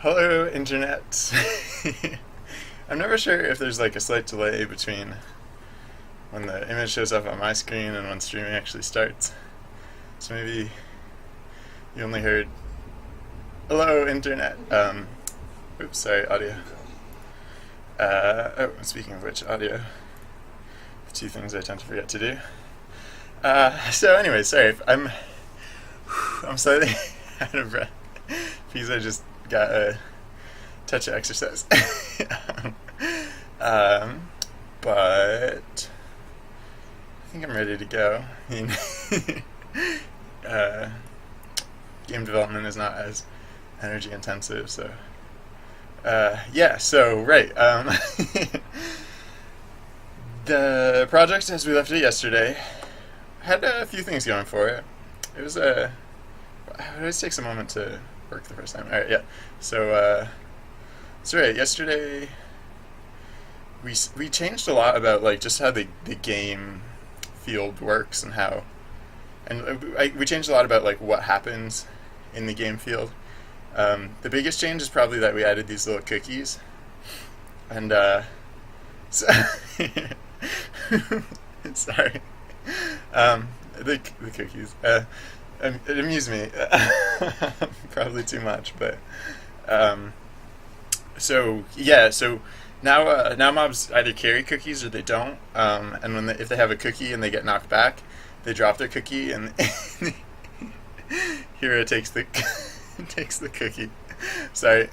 Hello, Internet. I'm never sure if there's like a slight delay between when the image shows up on my screen and when streaming actually starts. So maybe you only heard "Hello, Internet." Oops, sorry, audio. Speaking of which, audio. Two things I tend to forget to do. So anyway, sorry if I'm slightly out of breath because I just got a touch of exercise. But I think I'm ready to go. I mean, game development is not as energy intensive, so yeah. So right, the project as we left it yesterday had a few things going for it. It was it takes a moment to work the first time. All right, yeah. So right. Yesterday, we changed a lot about like just how the game field works and how, and we changed a lot about like what happens in the game field. The biggest change is probably that we added these little cookies, and so sorry, the cookies. It amused me, probably too much, but so yeah. So now mobs either carry cookies or they don't, and if they have a cookie and they get knocked back, they drop their cookie and Hero takes the takes the cookie. Sorry.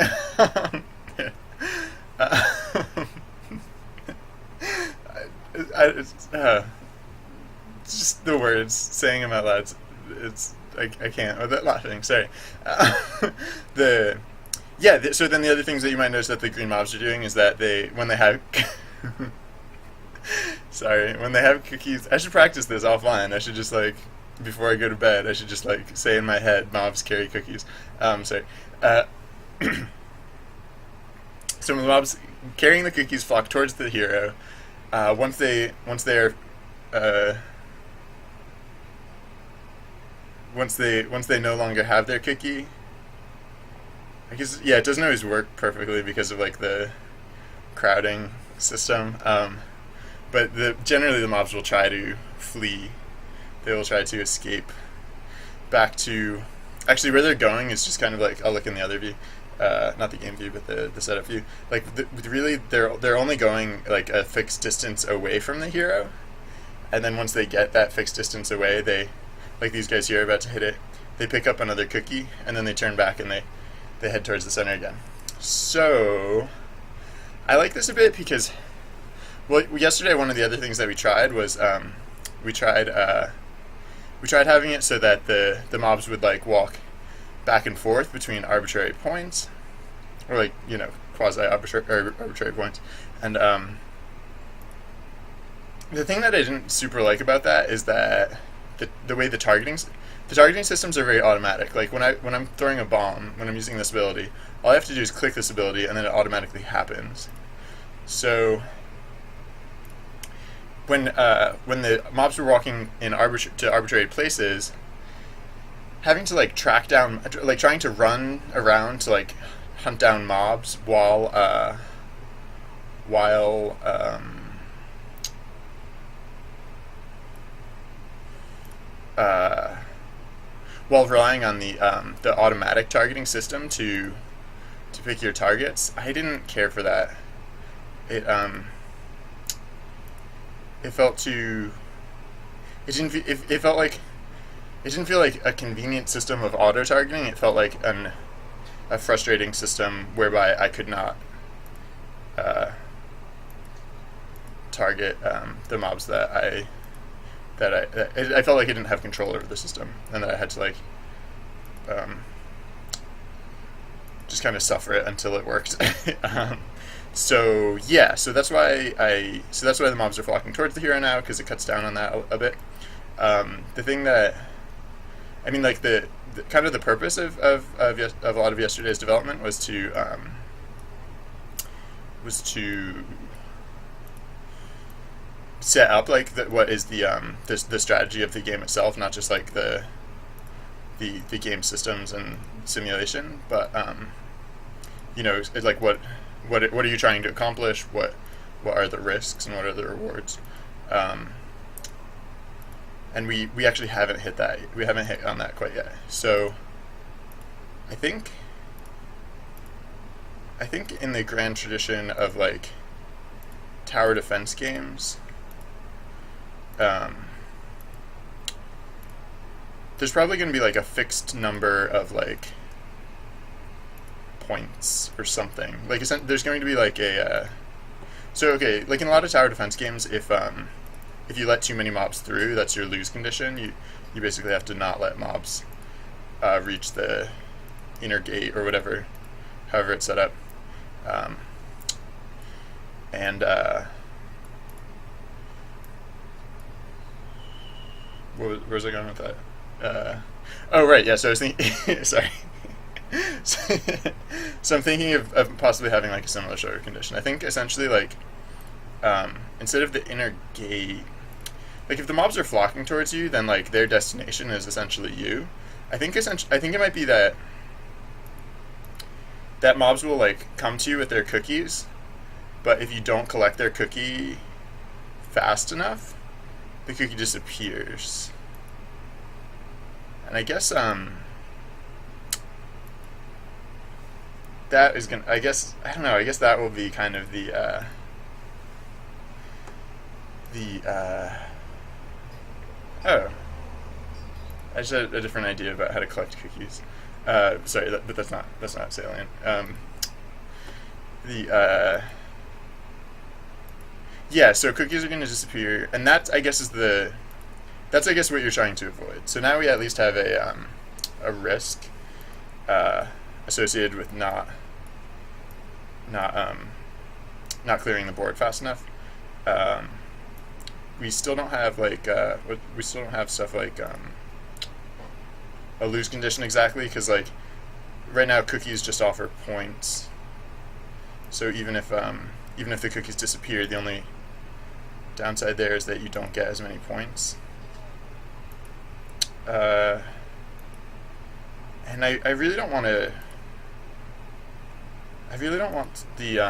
Just the words, saying them out loud. It's I can't without laughing. Sorry. So then the other things that you might notice that the green mobs are doing is that when they have when they have cookies. I should practice this offline. I should just like before I go to bed. I should just like say in my head, "Mobs carry cookies." Sorry. So when the mobs carrying the cookies flock towards the hero, once they no longer have their cookie, I guess it doesn't always work perfectly because of like the crowding system. But generally the mobs will try to flee. They will try to escape back to. Actually, where they're going is just kind of like I'll look in the other view, not the game view, but the setup view. Like really, they're only going like a fixed distance away from the hero, and then once they get that fixed distance away, they. Like these guys here are about to hit it, they pick up another cookie, and then they turn back and they head towards the center again. So, I like this a bit because, well, yesterday one of the other things that we tried was, we tried having it so that the mobs would like walk back and forth between arbitrary points, or like, quasi-arbitrary points, and the thing that I didn't super like about that is that the way the targeting systems are very automatic. Like when I'm throwing a bomb, when I'm using this ability, all I have to do is click this ability and then it automatically happens. So when the mobs were walking in to arbitrary places, having to like track down, like trying to run around to like hunt down mobs while relying on the automatic targeting system to pick your targets, I didn't care for that. It felt too. It felt like it didn't feel like a convenient system of auto targeting. It felt like a frustrating system whereby I could not target the mobs that I felt like I didn't have control over the system, and that I had to like just kind of suffer it until it worked. So that's why the mobs are flocking towards the hero now, because it cuts down on that a bit. The thing that I mean, like the kind of the purpose of a lot of yesterday's development was to set up like what is the strategy of the game itself, not just like the game systems and simulation, but like what are you trying to accomplish? What are the risks and what are the rewards? And we actually haven't hit that. We haven't hit on that quite yet. So I think in the grand tradition of like tower defense games, there's probably going to be like a fixed number of like points or something. Like there's going to be like a so okay, like in a lot of tower defense games, if you let too many mobs through, that's your lose condition. You basically have to not let mobs reach the inner gate or whatever, however it's set up. And where was I going with that? Oh right, yeah. So I was thinking. Sorry. So I'm thinking of possibly having like a similar sort of condition. I think essentially like instead of the inner gate, like if the mobs are flocking towards you, then like their destination is essentially you. I think it might be that mobs will like come to you with their cookies, but if you don't collect their cookie fast enough, the cookie disappears. And I guess that is gonna. I guess I don't know. I guess that will be kind of the oh. I just had a different idea about how to collect cookies. Sorry, but that's not salient. Yeah, so cookies are going to disappear, and that's I guess what you're trying to avoid. So now we at least have a risk associated with not clearing the board fast enough. We still don't have stuff like a lose condition exactly, because like right now cookies just offer points. So even if the cookies disappear, the only downside there is that you don't get as many points. And I really don't want to. I really don't want the.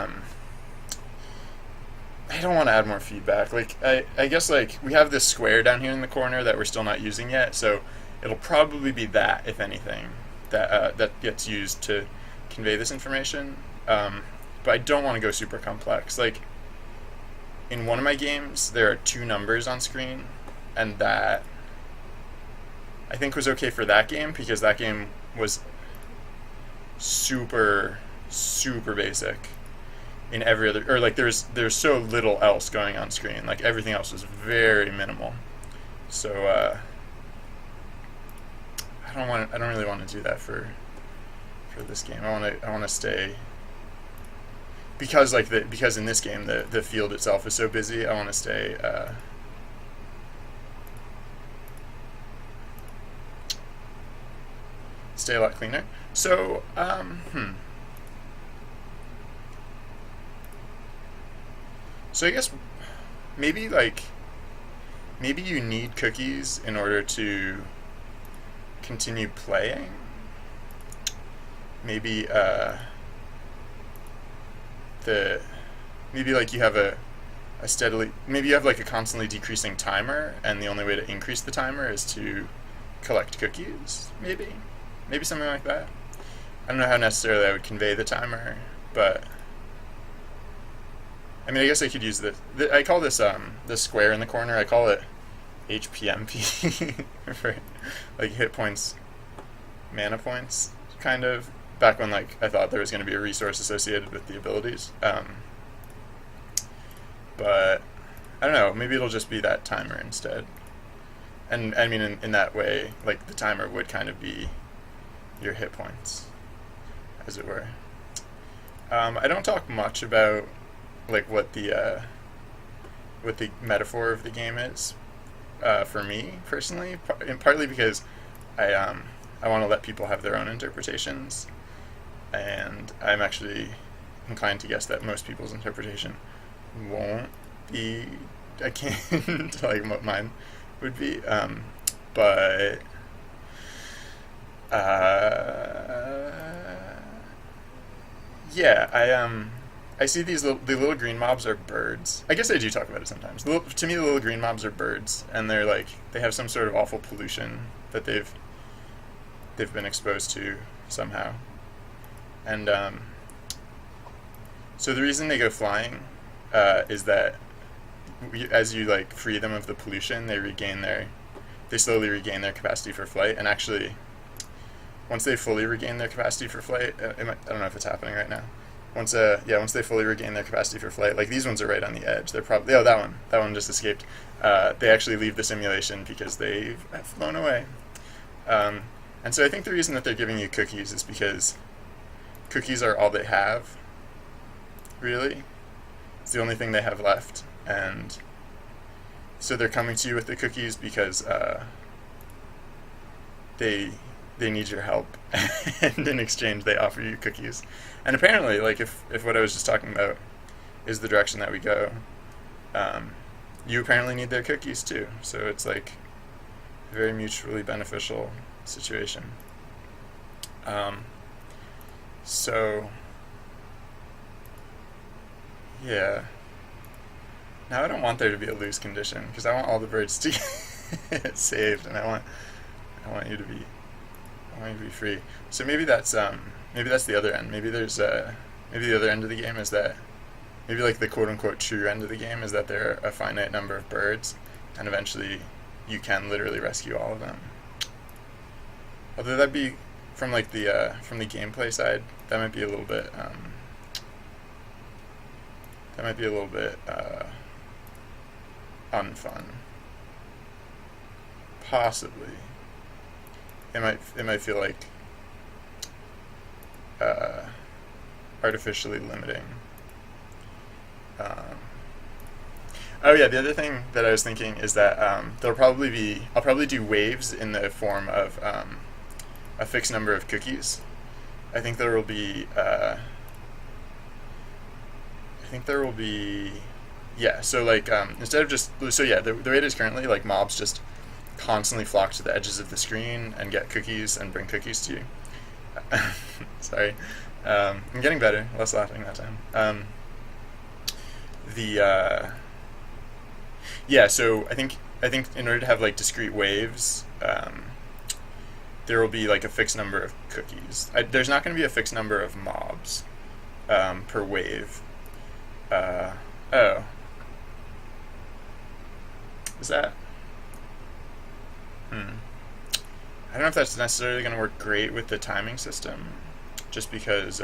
I don't want to add more feedback. Like I guess like we have this square down here in the corner that we're still not using yet, so it'll probably be that, if anything, that gets used to convey this information. But I don't want to go super complex. Like in one of my games, there are 2 numbers on screen, and that I think was okay for that game because that game was super basic in every other, or like there's so little else going on screen. Like everything else was very minimal. So I don't really want to do that for this game. I want to stay, because in this game the field itself is so busy. I want to stay a lot cleaner. So So I guess maybe you need cookies in order to continue playing. Maybe like you have maybe you have like a constantly decreasing timer, and the only way to increase the timer is to collect cookies. Maybe something like that. I don't know how necessarily I would convey the timer, but I mean, I guess I could use I call this the square in the corner, I call it HPMP for like hit points, mana points, kind of. Back when like I thought there was going to be a resource associated with the abilities. But I don't know, maybe it'll just be that timer instead. And I mean, in that way, like the timer would kind of be your hit points, as it were. I don't talk much about like what the metaphor of the game is for me personally, partly because I want to let people have their own interpretations, and I'm actually inclined to guess that most people's interpretation won't be akin to like what mine would be, but Yeah, I see the little green mobs are birds. I guess I do talk about it sometimes. To me, the little green mobs are birds, and they're like they have some sort of awful pollution that they've been exposed to somehow, and so the reason they go flying is that as you like free them of the pollution, they slowly regain their capacity for flight, and actually once they fully regain their capacity for flight, I don't know if it's happening right now. Once they fully regain their capacity for flight, like these ones are right on the edge. They're probably that one just escaped. They actually leave the simulation because they have flown away. And so I think the reason that they're giving you cookies is because cookies are all they have. Really, it's the only thing they have left, and so they're coming to you with the cookies because they need your help, and in exchange they offer you cookies. And apparently, like if what I was just talking about is the direction that we go, you apparently need their cookies too. So it's like a very mutually beneficial situation. So yeah. Now I don't want there to be a lose condition because I want all the birds to get saved, and I want you to be I want you to be free. So maybe that's the other end. Maybe there's maybe the other end of the game is that maybe like the quote unquote true end of the game is that there are a finite number of birds, and eventually you can literally rescue all of them. Although that'd be from like the gameplay side, that might be a little bit unfun. Possibly. It might feel like artificially limiting. Oh yeah, the other thing that I was thinking is that I'll probably do waves in the form of a fixed number of cookies. I think there will be yeah, so like instead of just so yeah, the way it is currently, like mobs just constantly flock to the edges of the screen and get cookies and bring cookies to you. Sorry. I'm getting better. Less laughing that time. Yeah, so I think in order to have like discrete waves, there will be like a fixed number of cookies. There's not going to be a fixed number of mobs per wave. Oh. Is that? I don't know if that's necessarily going to work great with the timing system, just because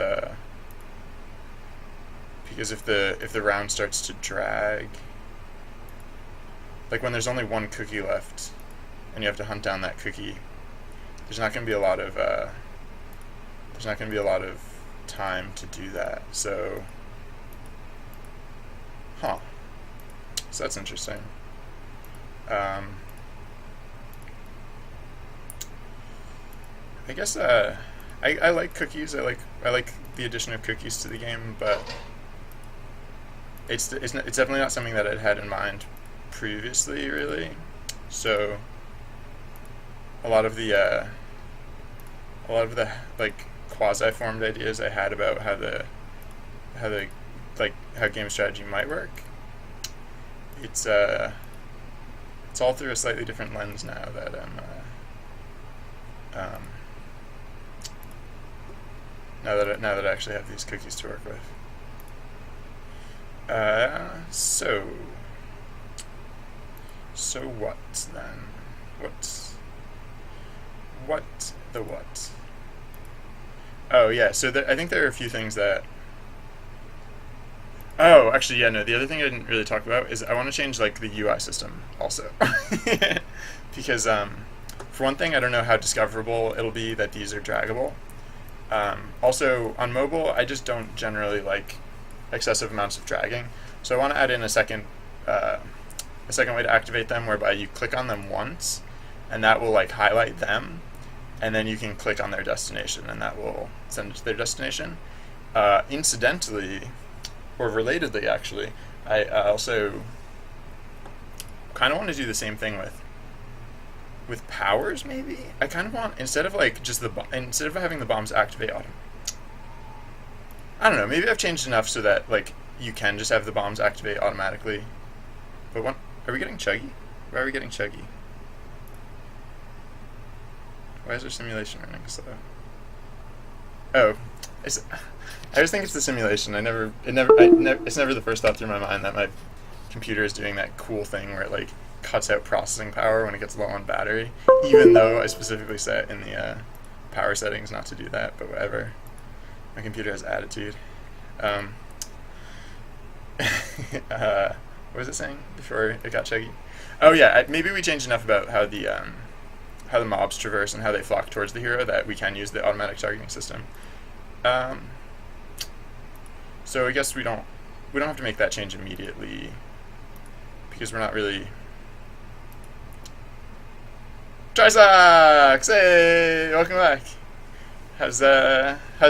if the round starts to drag, like when there's only one cookie left, and you have to hunt down that cookie, there's not going to be a lot of time to do that. So, so that's interesting. I guess I like cookies. I like the addition of cookies to the game, but it's definitely not something that I'd had in mind previously, really. So a lot of the like quasi-formed ideas I had about how game strategy might work, it's all through a slightly different lens now that now that I actually have these cookies to work with. So what then? What? Oh yeah. So I think there are a few things that. Oh, actually, yeah. No, the other thing I didn't really talk about is I want to change like the UI system also, because for one thing, I don't know how discoverable it'll be that these are draggable. Also, on mobile, I just don't generally like excessive amounts of dragging, so I want to add in a second way to activate them, whereby you click on them once, and that will like highlight them, and then you can click on their destination, and that will send it to their destination. Incidentally, or relatedly, actually, I also kind of want to do the same thing with powers. Maybe I kind of want, instead of having the bombs activate I don't know. Maybe I've changed enough so that like you can just have the bombs activate automatically. But what are we getting chuggy? Why are we getting chuggy? Why is our simulation running slow? Oh, I just think it's the simulation. It's never the first thought through my mind that my computer is doing that cool thing where it like cuts out processing power when it gets low on battery, even though I specifically set in the power settings not to do that, but whatever. My computer has attitude. What was it saying before it got chuggy? Oh yeah, maybe we changed enough about how the mobs traverse and how they flock towards the hero that we can use the automatic targeting system. So I guess we don't have to make that change immediately because we're not really. Trisox! Hey, welcome back. How's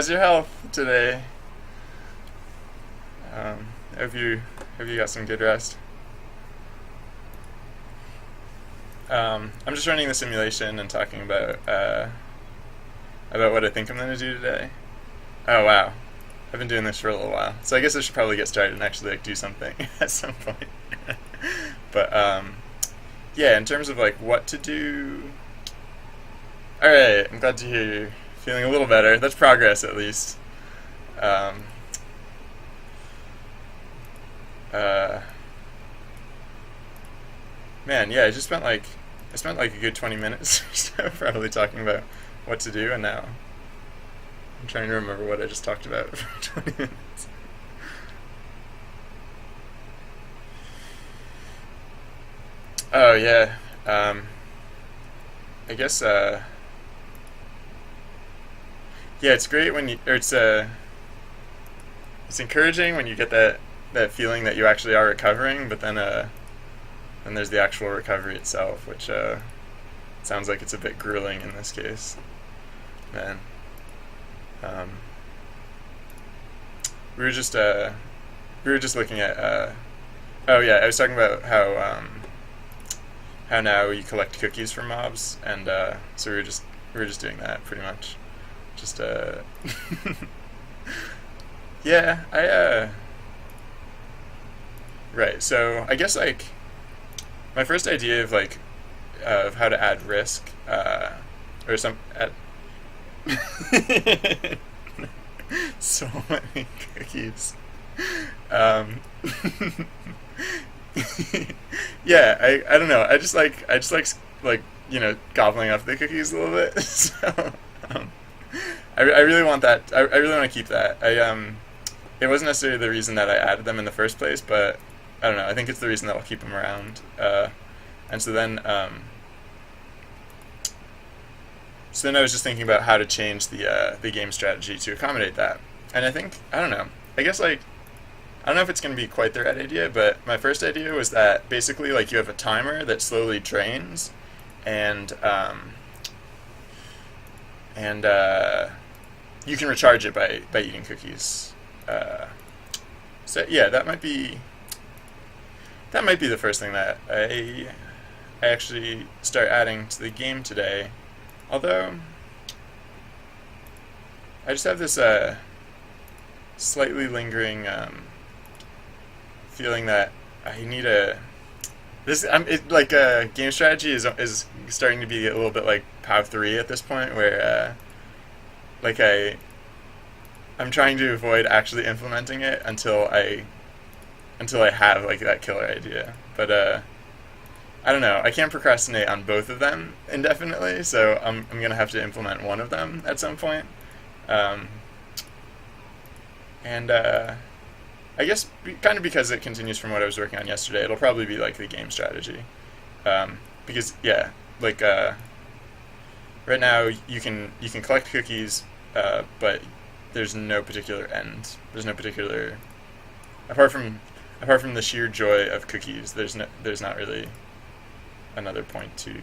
your health today? Hope you got some good rest. I'm just running the simulation and talking about what I think I'm gonna do today. Oh wow, I've been doing this for a little while, so I guess I should probably get started and actually like do something at some point. But yeah, in terms of like what to do. All right, I'm glad to hear you're feeling a little better. That's progress, at least. Man, yeah, I spent like a good 20 minutes or so probably talking about what to do, and now I'm trying to remember what I just talked about for 20 minutes. Oh yeah, I guess yeah, it's great when it's encouraging when you get that feeling that you actually are recovering, but then there's the actual recovery itself, which sounds like it's a bit grueling in this case. Man, we were just looking at oh yeah, I was talking about how now you collect cookies from mobs, and so we were just doing that pretty much. Just yeah, right. So I guess like my first idea of like of how to add risk or some so many cookies. Yeah, I don't know. I just like gobbling up the cookies a little bit. So I really want that. I really want to keep that. It wasn't necessarily the reason that I added them in the first place, but I don't know. I think it's the reason that I'll keep them around. And so then I was just thinking about how to change the game strategy to accommodate that. And I think I don't know. I guess like I don't know if it's going to be quite the right idea, but my first idea was that basically like you have a timer that slowly drains, and you can recharge it by eating cookies. So yeah, that might be the first thing that I actually start adding to the game today. Although I just have this slightly lingering feeling that I need game strategy is starting to be a little bit like PoW 3 at this point, where like I'm trying to avoid actually implementing it until I have like that killer idea. But I don't know. I can't procrastinate on both of them indefinitely, so I'm gonna have to implement one of them at some point. And I guess kind of because it continues from what I was working on yesterday, it'll probably be like the game strategy. Because yeah, like right now you can collect cookies, but there's no particular end. There's no particular apart from the sheer joy of cookies. There's not really another point to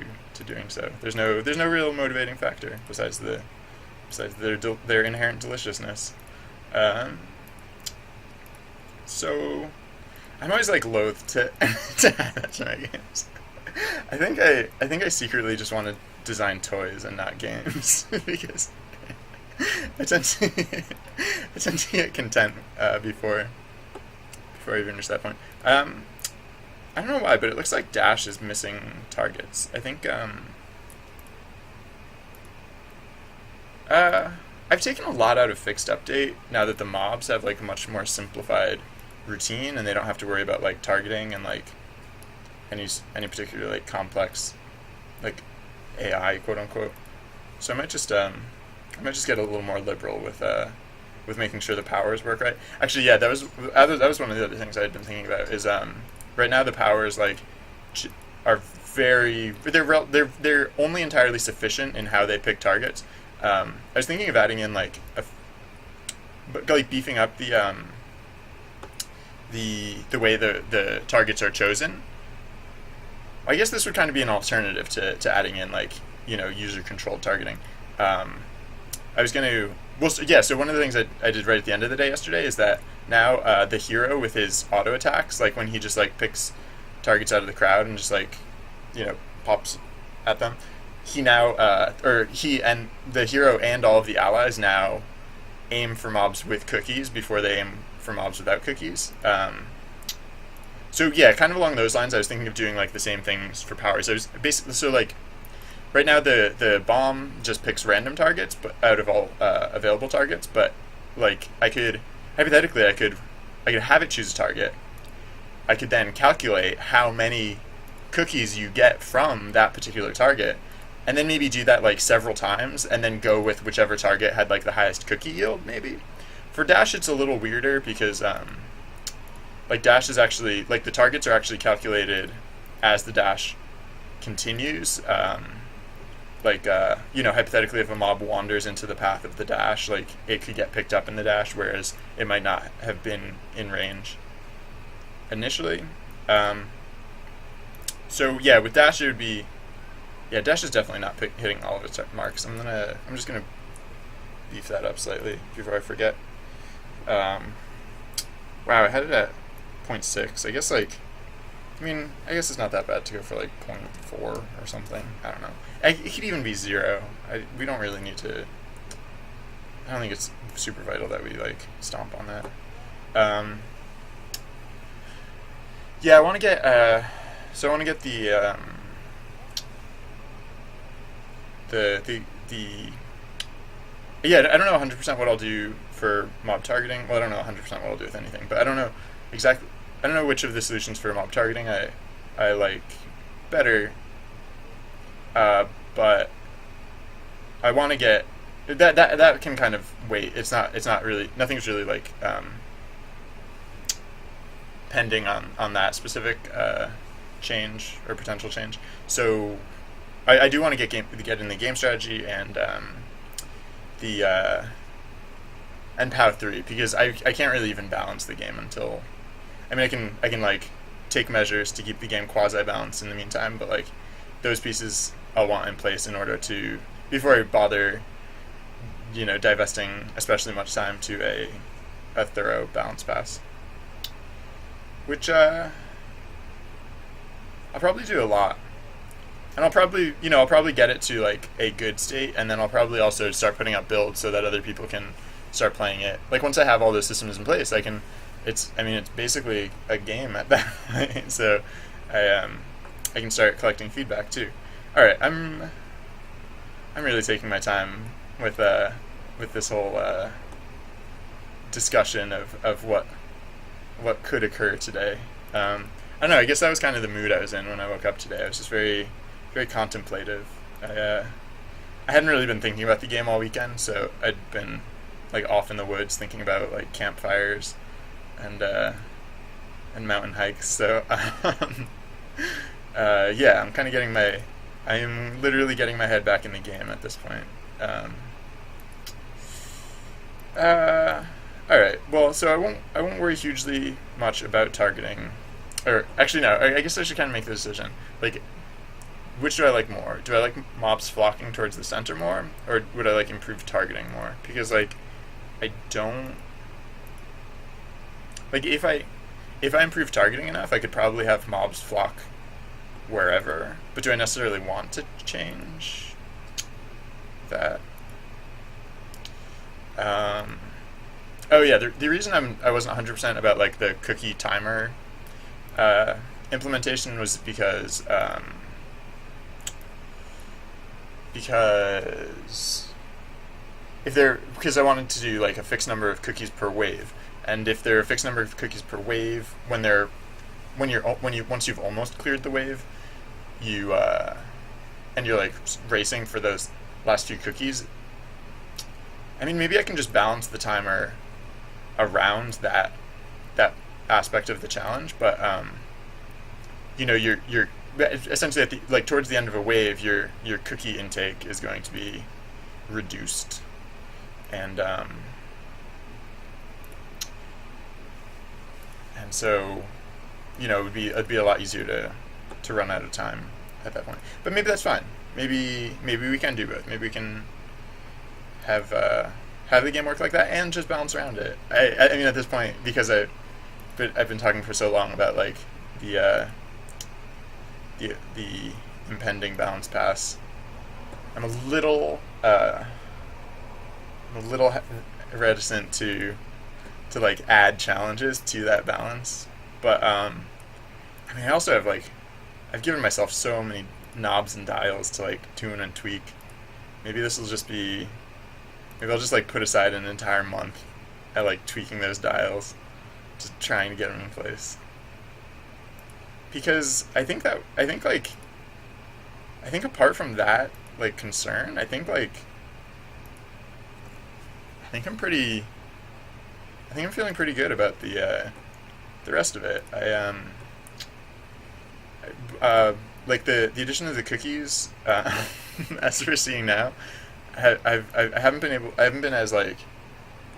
doing so. There's no real motivating factor besides their inherent deliciousness. So I'm always like loath to add that to my games. I think I secretly just want to design toys and not games because I tend to I tend to get content before I even reach that point. I don't know why, but it looks like Dash is missing targets. I think I've taken a lot out of fixed update now that the mobs have like a much more simplified routine and they don't have to worry about like targeting and like any particular like complex like AI quote unquote. So I might just get a little more liberal with making sure the powers work right. Actually, yeah, that was one of the other things I had been thinking about is right now the powers like are they're only entirely sufficient in how they pick targets. I was thinking of adding in like beefing up the way the targets are chosen. I guess this would kind of be an alternative to adding in like user controlled targeting. I was going to so one of the things I did right at the end of the day yesterday is that now the hero with his auto attacks, like when he just like picks targets out of the crowd and just like pops at them, he now he and the hero and all of the allies now aim for mobs with cookies before they aim for mobs without cookies. So yeah, kind of along those lines, I was thinking of doing like the same things for powers. I was basically like right now the bomb just picks random targets, but out of all available targets. But like I could hypothetically I could have it choose a target. I could then calculate how many cookies you get from that particular target, and then maybe do that like several times, and then go with whichever target had like the highest cookie yield. Maybe for Dash it's a little weirder because like Dash is actually like the targets are actually calculated as the dash continues. Hypothetically, if a mob wanders into the path of the dash, like it could get picked up in the dash, whereas it might not have been in range initially. So yeah, with Dash it would be, Dash is definitely not hitting all of its marks. I'm just gonna beef that up slightly before I forget. Wow, I had it at 0.6. I guess it's not that bad to go for like 0.4 or something. I don't know. It could even be 0. We don't really need to. I don't think it's super vital that we like stomp on that. I want to get. I want to get the I don't know 100% what I'll do for mob targeting. Well, I don't know 100% what I'll do with anything, but I don't know exactly. I don't know which of the solutions for mob targeting I like better. But I want to get that can kind of wait. It's not really, nothing's really like pending on that specific change or potential change. So I do want to get in the game strategy and and POW 3 because I can't really even balance the game until I can like take measures to keep the game quasi balanced in the meantime, but like those pieces I'll want in place in order to before I bother divesting especially much time to a thorough balance pass, which I'll probably do a lot. And I'll probably get it to like a good state, and then I'll probably also start putting up builds so that other people can start playing it. Like once I have all those systems in place, it's basically a game at that point. So I can start collecting feedback too. All right, I'm really taking my time with this whole discussion of what could occur today. I don't know. I guess that was kind of the mood I was in when I woke up today. I was just very, very contemplative. I hadn't really been thinking about the game all weekend, so I'd been like off in the woods thinking about like campfires and mountain hikes. So I am literally getting my head back in the game at this point. All right. Well, so I won't worry hugely much about targeting. Or actually, no. I guess I should kind of make the decision. Like, which do I like more? Do I like mobs flocking towards the center more, or would I like improved targeting more? Because like, I don't like if I improve targeting enough, I could probably have mobs flock wherever. But do I necessarily want to change that? Um, oh yeah, the reason I wasn't 100% about like the cookie timer uh, implementation was because if there because I wanted to do like a fixed number of cookies per wave, and if there are a fixed number of cookies per wave when you once you've almost cleared the wave, you and you're like racing for those last few cookies. I mean, maybe I can just balance the timer around that aspect of the challenge, but you're essentially at the like towards the end of a wave, your cookie intake is going to be reduced, and so it'd be a lot easier to run out of time at that point. But maybe that's fine. Maybe we can do both. Maybe we can have the game work like that and just balance around it. I mean, at this point, because I've been talking for so long about like the impending balance pass. I'm a little reticent to like add challenges to that balance, but I mean, I also have like I've given myself so many knobs and dials to like tune and tweak. Maybe this will just be maybe I'll just like put aside an entire month at like tweaking those dials, just trying to get them in place. Because I think apart from that like concern, I think I'm feeling pretty good about the rest of it. Like the addition of the cookies, as we're seeing now, I haven't been as like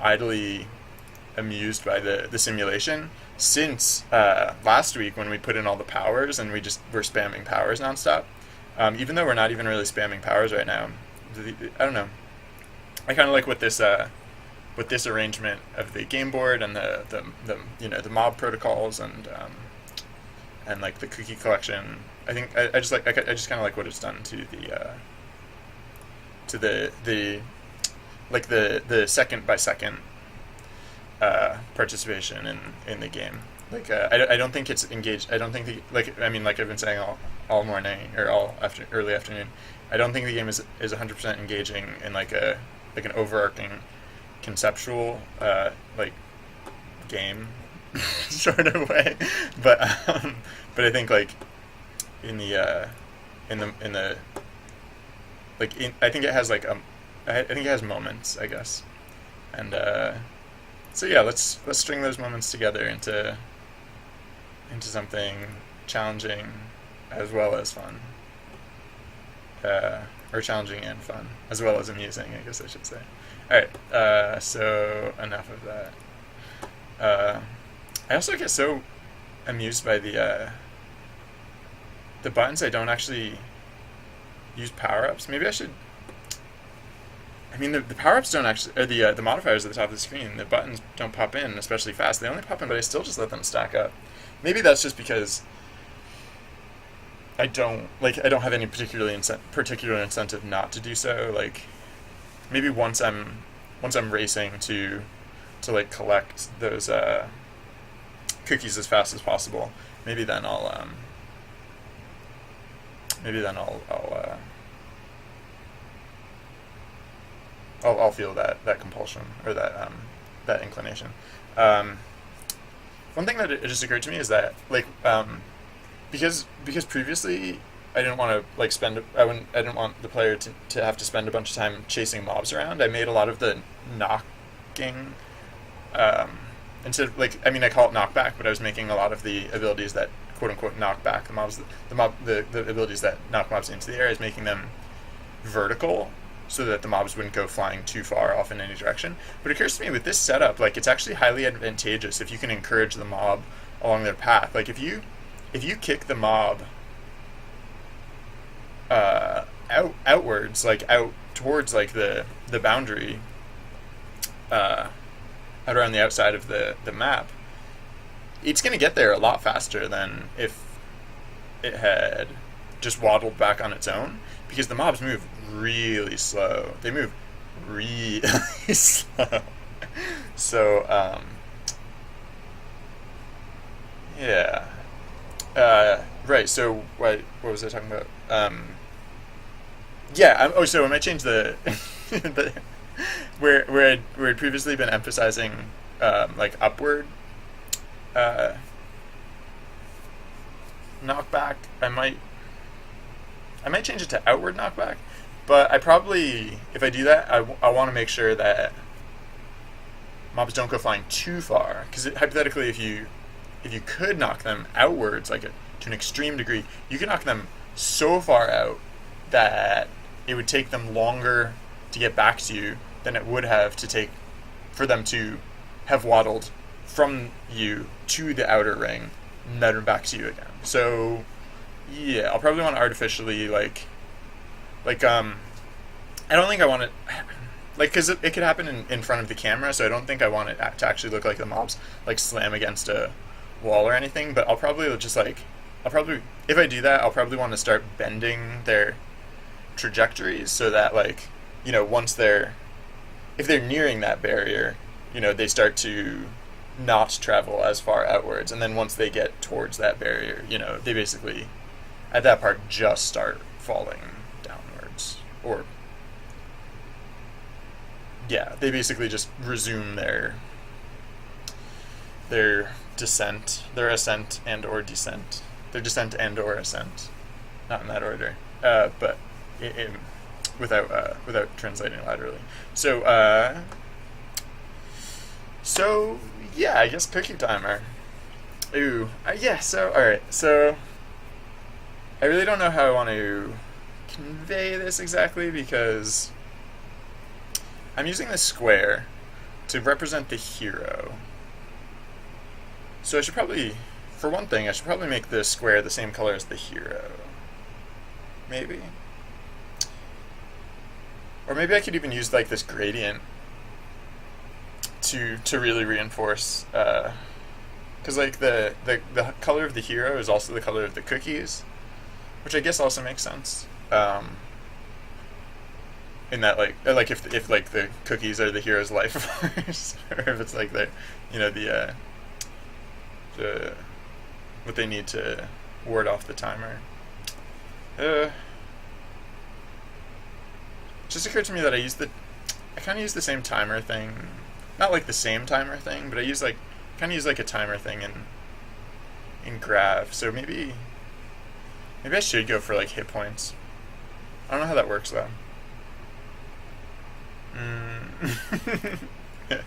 idly amused by the simulation since last week when we put in all the powers and we're spamming powers nonstop. Even though we're not even really spamming powers right now, I don't know. I kind of like what this arrangement of the game board and the mob protocols and like the cookie collection. I think I just kind of like what it's done to the second by second participation in the game. Like I don't think it's engaged. I don't think I mean, like I've been saying all morning or early afternoon. I don't think the game is 100% engaging in like an overarching conceptual like game sort of way, but I think like in the I think it has like I think it has moments, I guess, and so yeah, let's string those moments together into something challenging as well as fun, or challenging and fun as well as amusing, I guess I should say. All right, so enough of that. I also get so amused by the buttons I don't actually use power-ups. Maybe I should. I mean, the power-ups don't actually, or the modifiers at the top of the screen, the buttons don't pop in especially fast. They only pop in, but I still just let them stack up. Maybe that's just because I don't have any particular incentive not to do so. Like maybe once I'm racing to like collect those cookies as fast as possible, maybe then I'll I'll feel that compulsion or that inclination. One thing that it just occurred to me is that like because previously I didn't want to like I didn't want the player to have to spend a bunch of time chasing mobs around. I made a lot of the knocking instead of like, I mean, I call it knockback, but I was making a lot of the abilities that quote unquote knock back the abilities that knock mobs into the air, is making them vertical so that the mobs wouldn't go flying too far off in any direction. But it occurs to me with this setup, like it's actually highly advantageous if you can encourage the mob along their path. Like if you kick the mob outwards, like out towards like the boundary, out around the outside of the map, it's going to get there a lot faster than if it had just waddled back on its own, because the mobs move really slow. They move really slow. So, yeah. Right. So what was I talking about? Yeah. So when I changed the, the where I'd previously been emphasizing like upward uh, knockback, I might change it to outward knockback. But I probably, if I do that, I want to make sure that mobs don't go flying too far. Because hypothetically, if you could knock them outwards, like to an extreme degree, you can knock them so far out that it would take them longer to get back to you than it would have to take for them to have waddled from you to the outer ring and then back to you again. So yeah, I'll probably want to artificially I don't think I want it because it could happen in front of the camera, so I don't think I want it to actually look like the mobs like slam against a wall or anything. But I'll probably if I do that, I'll probably want to start bending their trajectories so that once if they're nearing that barrier, they start to not travel as far outwards, and then once they get towards that barrier, they basically at that part just start falling downwards, or yeah, they basically just resume their descent, their ascent and or descent, their descent and or ascent, not in that order, but without translating laterally. So yeah, I guess cookie timer. Ooh, yeah. So all right. So I really don't know how I want to convey this exactly because I'm using this square to represent the hero. So for one thing, I should probably make the square the same color as the hero. Maybe. Or maybe I could even use this gradient to really reinforce, because the color of the hero is also the color of the cookies, which I guess also makes sense. In that if the cookies are the hero's life force, or if it's the what they need to ward off the timer. Just occurred to me that I kind of use the same timer thing, not the same timer thing, but I kind of use a timer thing in Grav. So maybe I should go for hit points. I don't know how that works though. Yeah.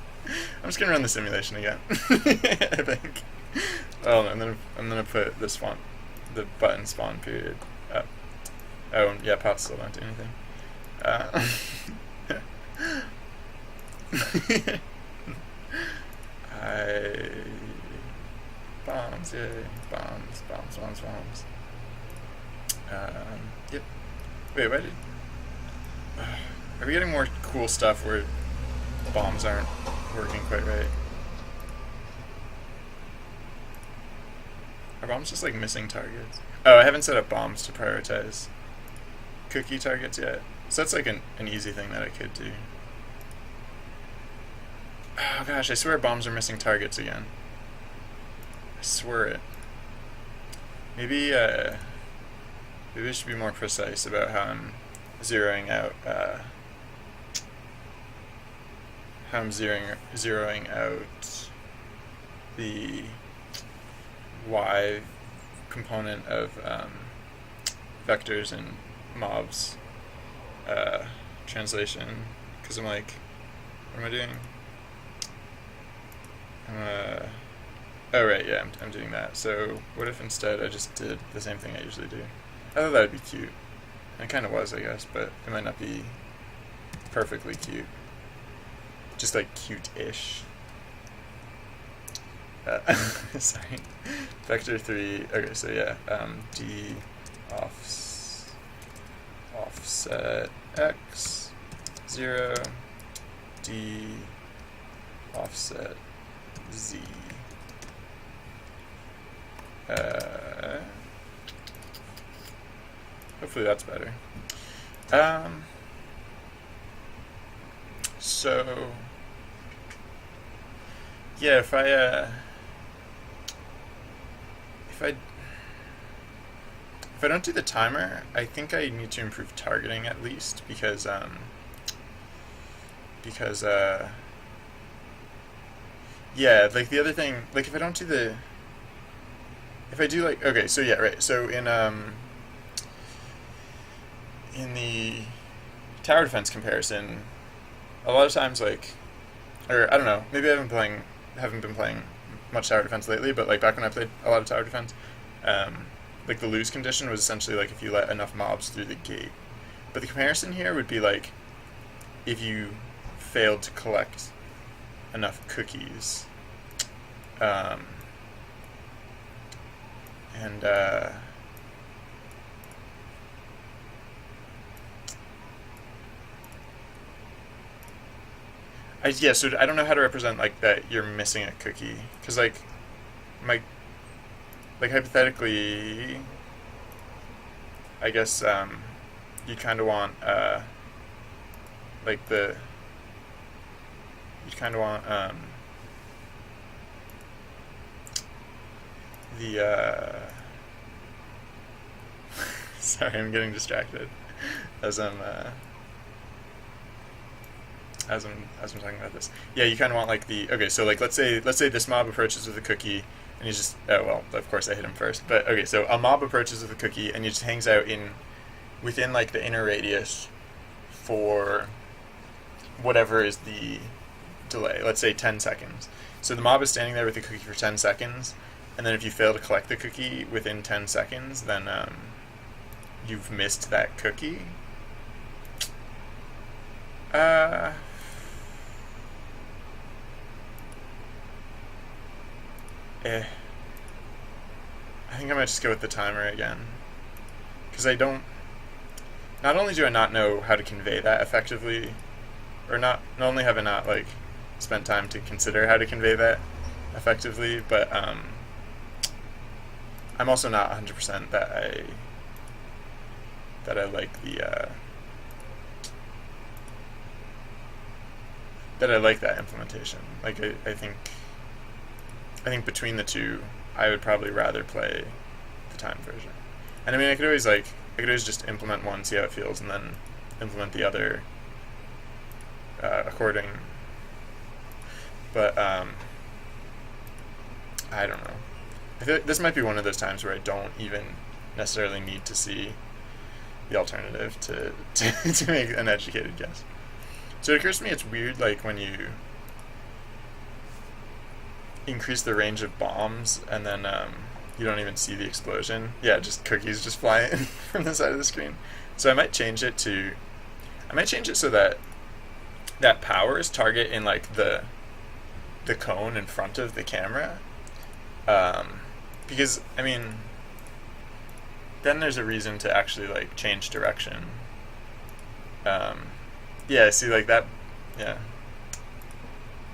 I'm just gonna run the simulation again. I think. Oh, and then I'm gonna put the button spawn period up. Oh, yeah, pots still don't do anything. Bombs, yay, bombs. Yep. Wait, why did? Are we getting more cool stuff where bombs aren't working quite right? Are bombs just missing targets? Oh, I haven't set up bombs to prioritize cookie targets yet. So that's an easy thing that I could do. Oh gosh, I swear bombs are missing targets again. I swear it. Maybe I should be more precise about how I'm zeroing out the Y component of vectors and mobs translation, because I'm what am I doing? Oh right, yeah, I'm doing that. So what if instead I just did the same thing I usually do? I thought that would be cute. And it kind of was, I guess, but it might not be perfectly cute. Just cute-ish. Sorry. Vector 3. Okay, so yeah. D offset x 0. D offset z. Hopefully that's better. So yeah, if I if I don't do the timer, I think I need to improve targeting at least because yeah, like the other thing, like if I don't do the if I do like okay, so yeah, right. So in the tower defense comparison, a lot of times like or I don't know, maybe I haven't been playing much tower defense lately, but like back when I played a lot of tower defense, like the lose condition was essentially like if you let enough mobs through the gate. But the comparison here would be like if you failed to collect enough cookies. And so I don't know how to represent like that you're missing a cookie because my like hypothetically, I guess you kind of want like the you kind of want the sorry, I'm getting distracted as I'm as I'm talking about this. Yeah, you kind of want like the okay. So like let's say this mob approaches with a cookie, and he just well, of course I hit him first. But okay, so a mob approaches with a cookie, and he just hangs out within like the inner radius for whatever is the delay. Let's say 10 seconds. So the mob is standing there with the cookie for 10 seconds, and then if you fail to collect the cookie within 10 seconds, then you've missed that cookie. I think I might just go with the timer again. Because I don't... Not only do I not know how to convey that effectively, or not only have I not, like, spent time to consider how to convey that effectively, but I'm also not 100% that I like the... that I like that implementation. Like, I think between the two, I would probably rather play the time version. And I mean, I could always just implement one, see how it feels, and then implement the other according. But I don't know. I feel like this might be one of those times where I don't even necessarily need to see the alternative to make an educated guess. So it occurs to me it's weird, like when you increase the range of bombs and then you don't even see the explosion. Yeah, just cookies just fly in from the side of the screen. So I might change it so that powers target in like the cone in front of the camera. Because I mean, then there's a reason to actually like change direction. Yeah, see like that. Yeah,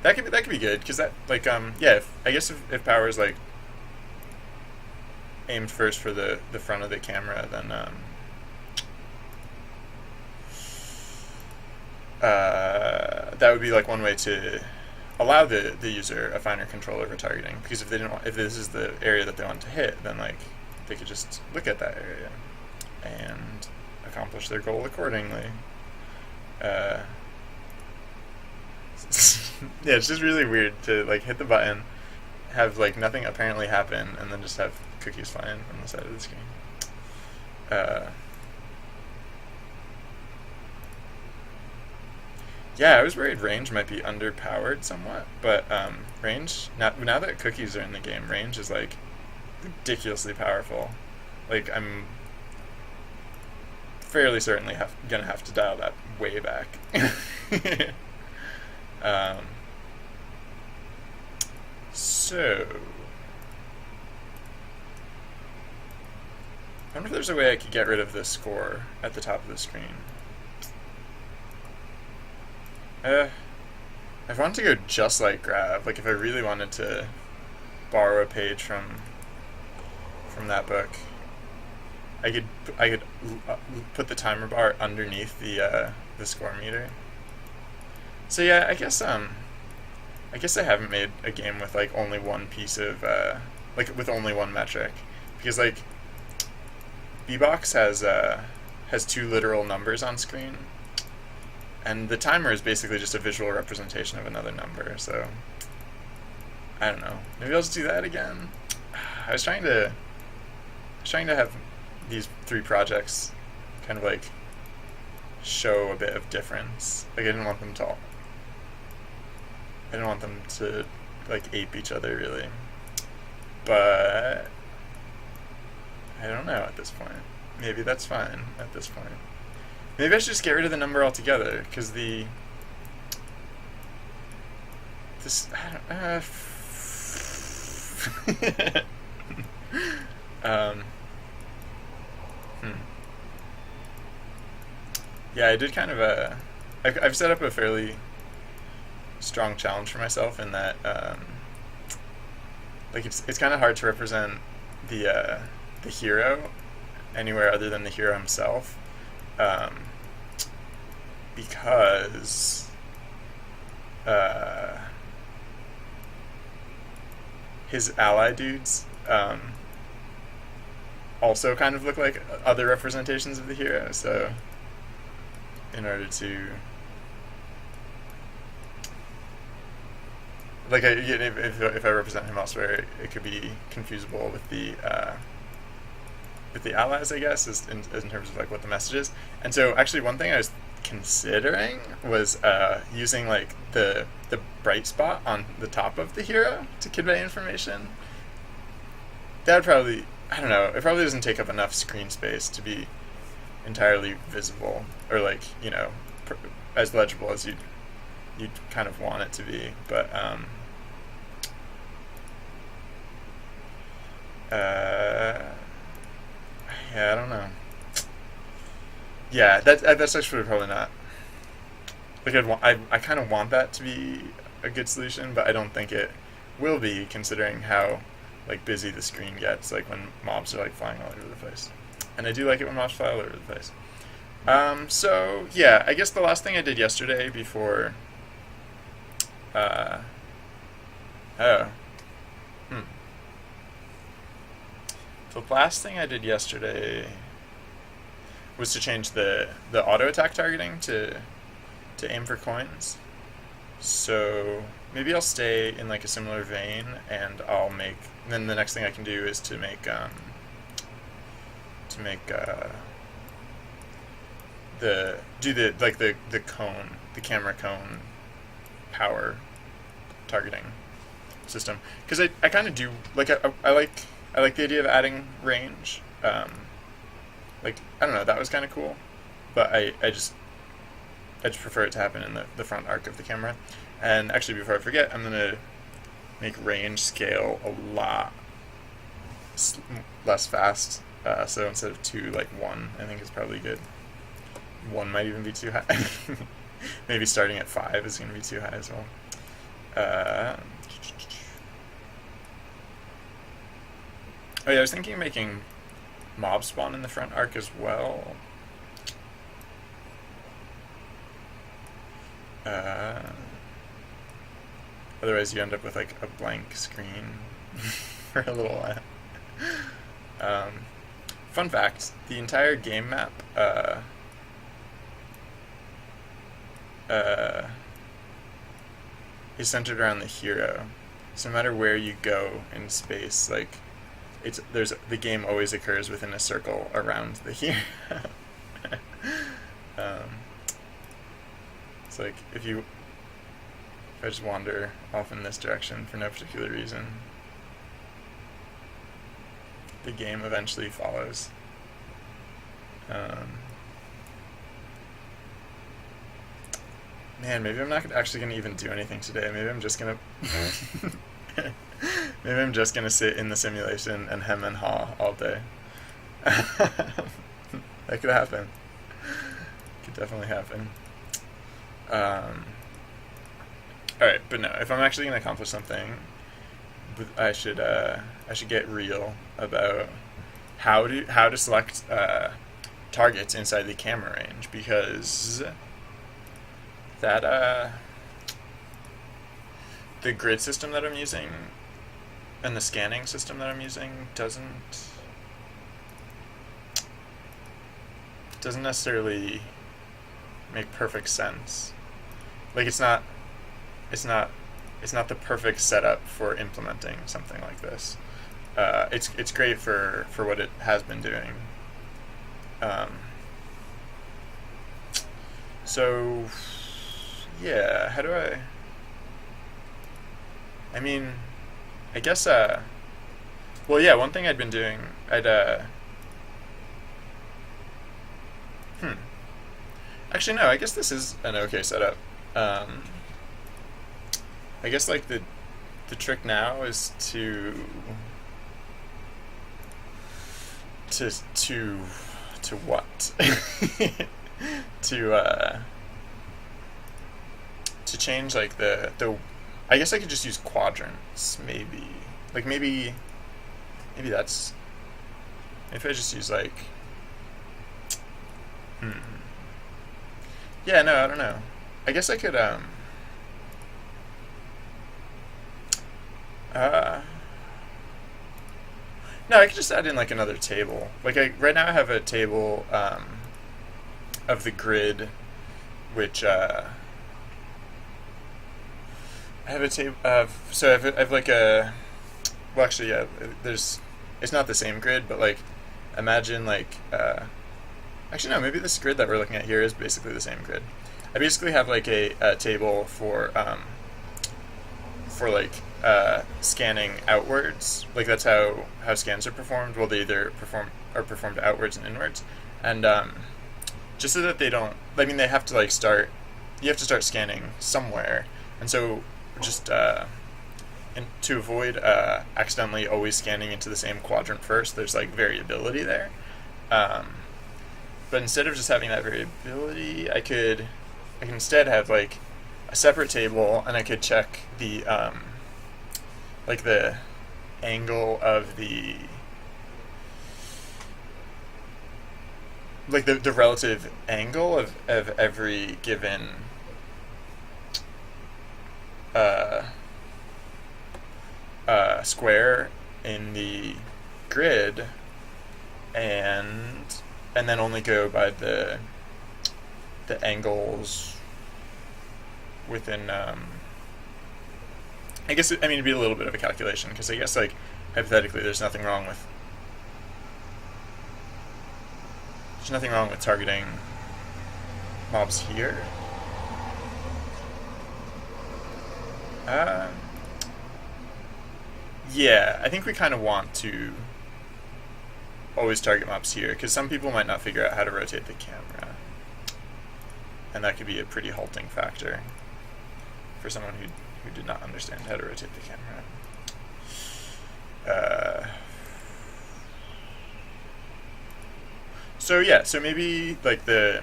that could be good because that like yeah. I guess if power is like aimed first for the front of the camera, then that would be like one way to allow the user a finer control over targeting. Because if this is the area that they want to hit, then like they could just look at that area and accomplish their goal accordingly. Yeah, it's just really weird to like hit the button, have like nothing apparently happen, and then just have cookies flying from the side of the screen. Yeah, I was worried range might be underpowered somewhat, but range now that cookies are in the game, range is like ridiculously powerful. Like I'm fairly certainly gonna have to dial that way back. So I wonder if there's a way I could get rid of the score at the top of the screen. I want to go just like Grab. Like if I really wanted to borrow a page from that book, I could put the timer bar underneath the score meter. So yeah, I guess I haven't made a game with like only one piece of like with only one metric, because like Bbox has two literal numbers on screen, and the timer is basically just a visual representation of another number. So I don't know. Maybe I'll just do that again. I was trying to have these three projects kind of like show a bit of difference. Like I didn't want them to like ape each other really. But I don't know at this point. Maybe that's fine at this point. Maybe I should just get rid of the number altogether, because this um, yeah, I did kind of I've set up a fairly strong challenge for myself in that like it's kind of hard to represent the hero anywhere other than the hero himself, because his ally dudes also kind of look like other representations of the hero. So in order to like if I represent him elsewhere, it could be confusable with the allies, I guess, in terms of like what the message is. And so actually one thing I was considering was using like the bright spot on the top of the hero to convey information. That would probably, I don't know, it probably doesn't take up enough screen space to be entirely visible, or like, you know, as legible as you'd kind of want it to be. But yeah, I don't know. Yeah, that's actually probably not. Like I kind of want that to be a good solution, but I don't think it will be, considering how like busy the screen gets, like when mobs are like flying all over the place. And I do like it when mobs fly all over the place. So yeah, I guess the last thing I did yesterday before oh. The last thing I did yesterday was to change the auto attack targeting to aim for coins. So maybe I'll stay in like a similar vein, and then the next thing I can do is to make the cone, the camera cone power targeting system, because I kind of do like I like the idea of adding range. Like, I don't know, that was kind of cool, but I just prefer it to happen in the front arc of the camera. And actually, before I forget, I'm gonna make range scale a lot less fast. So instead of 2, like 1, I think is probably good. 1 might even be too high. Maybe starting at 5 is gonna be too high as well. Oh yeah, I was thinking of making mob spawn in the front arc as well. Otherwise you end up with like a blank screen for a little while. Fun fact, the entire game map is centered around the hero. So no matter where you go in space, like the game always occurs within a circle around the hero. It's like if I just wander off in this direction for no particular reason, the game eventually follows. Man, maybe I'm not actually going to even do anything today. Maybe I'm just going to maybe I'm just going to sit in the simulation and hem and haw all day. That could happen. Could definitely happen. Alright, but no, if I'm actually going to accomplish something, I should get real about how to select targets inside the camera range, because that the grid system that I'm using and the scanning system that I'm using doesn't necessarily make perfect sense. Like it's not the perfect setup for implementing something like this. It's great for what it has been doing. Um, so yeah, how do I mean, I guess well, yeah, one thing I'd been doing, hmm actually, no, I guess this is an okay setup. um I guess like the trick now is to to to what to to change like the I guess I could just use quadrants, maybe. Like maybe that's, if I just use like, hmm yeah, no, I don't know. I guess I could uh no, I could just add in like another table. Like right now I have a table of the grid, which I have a table of, so I've like a, well, actually, yeah, it's not the same grid, but like imagine like actually, no, maybe this grid that we're looking at here is basically the same grid. I basically have like a table for like scanning outwards. Like that's how scans are performed. Well, they either are performed outwards and inwards, and just so that they don't. I mean, they have to like start. You have to start scanning somewhere, and so just to avoid accidentally always scanning into the same quadrant first, there's like variability there. But instead of just having that variability, I can instead have like a separate table, and I could check the like the angle of the, like the relative angle of every given square in the grid, and then only go by the angles within I guess it'd be a little bit of a calculation, because I guess like hypothetically there's nothing wrong with targeting mobs here. Yeah, I think we kind of want to always target mobs here, because some people might not figure out how to rotate the camera, and that could be a pretty halting factor for someone who did not understand how to rotate the camera. So yeah, so maybe like the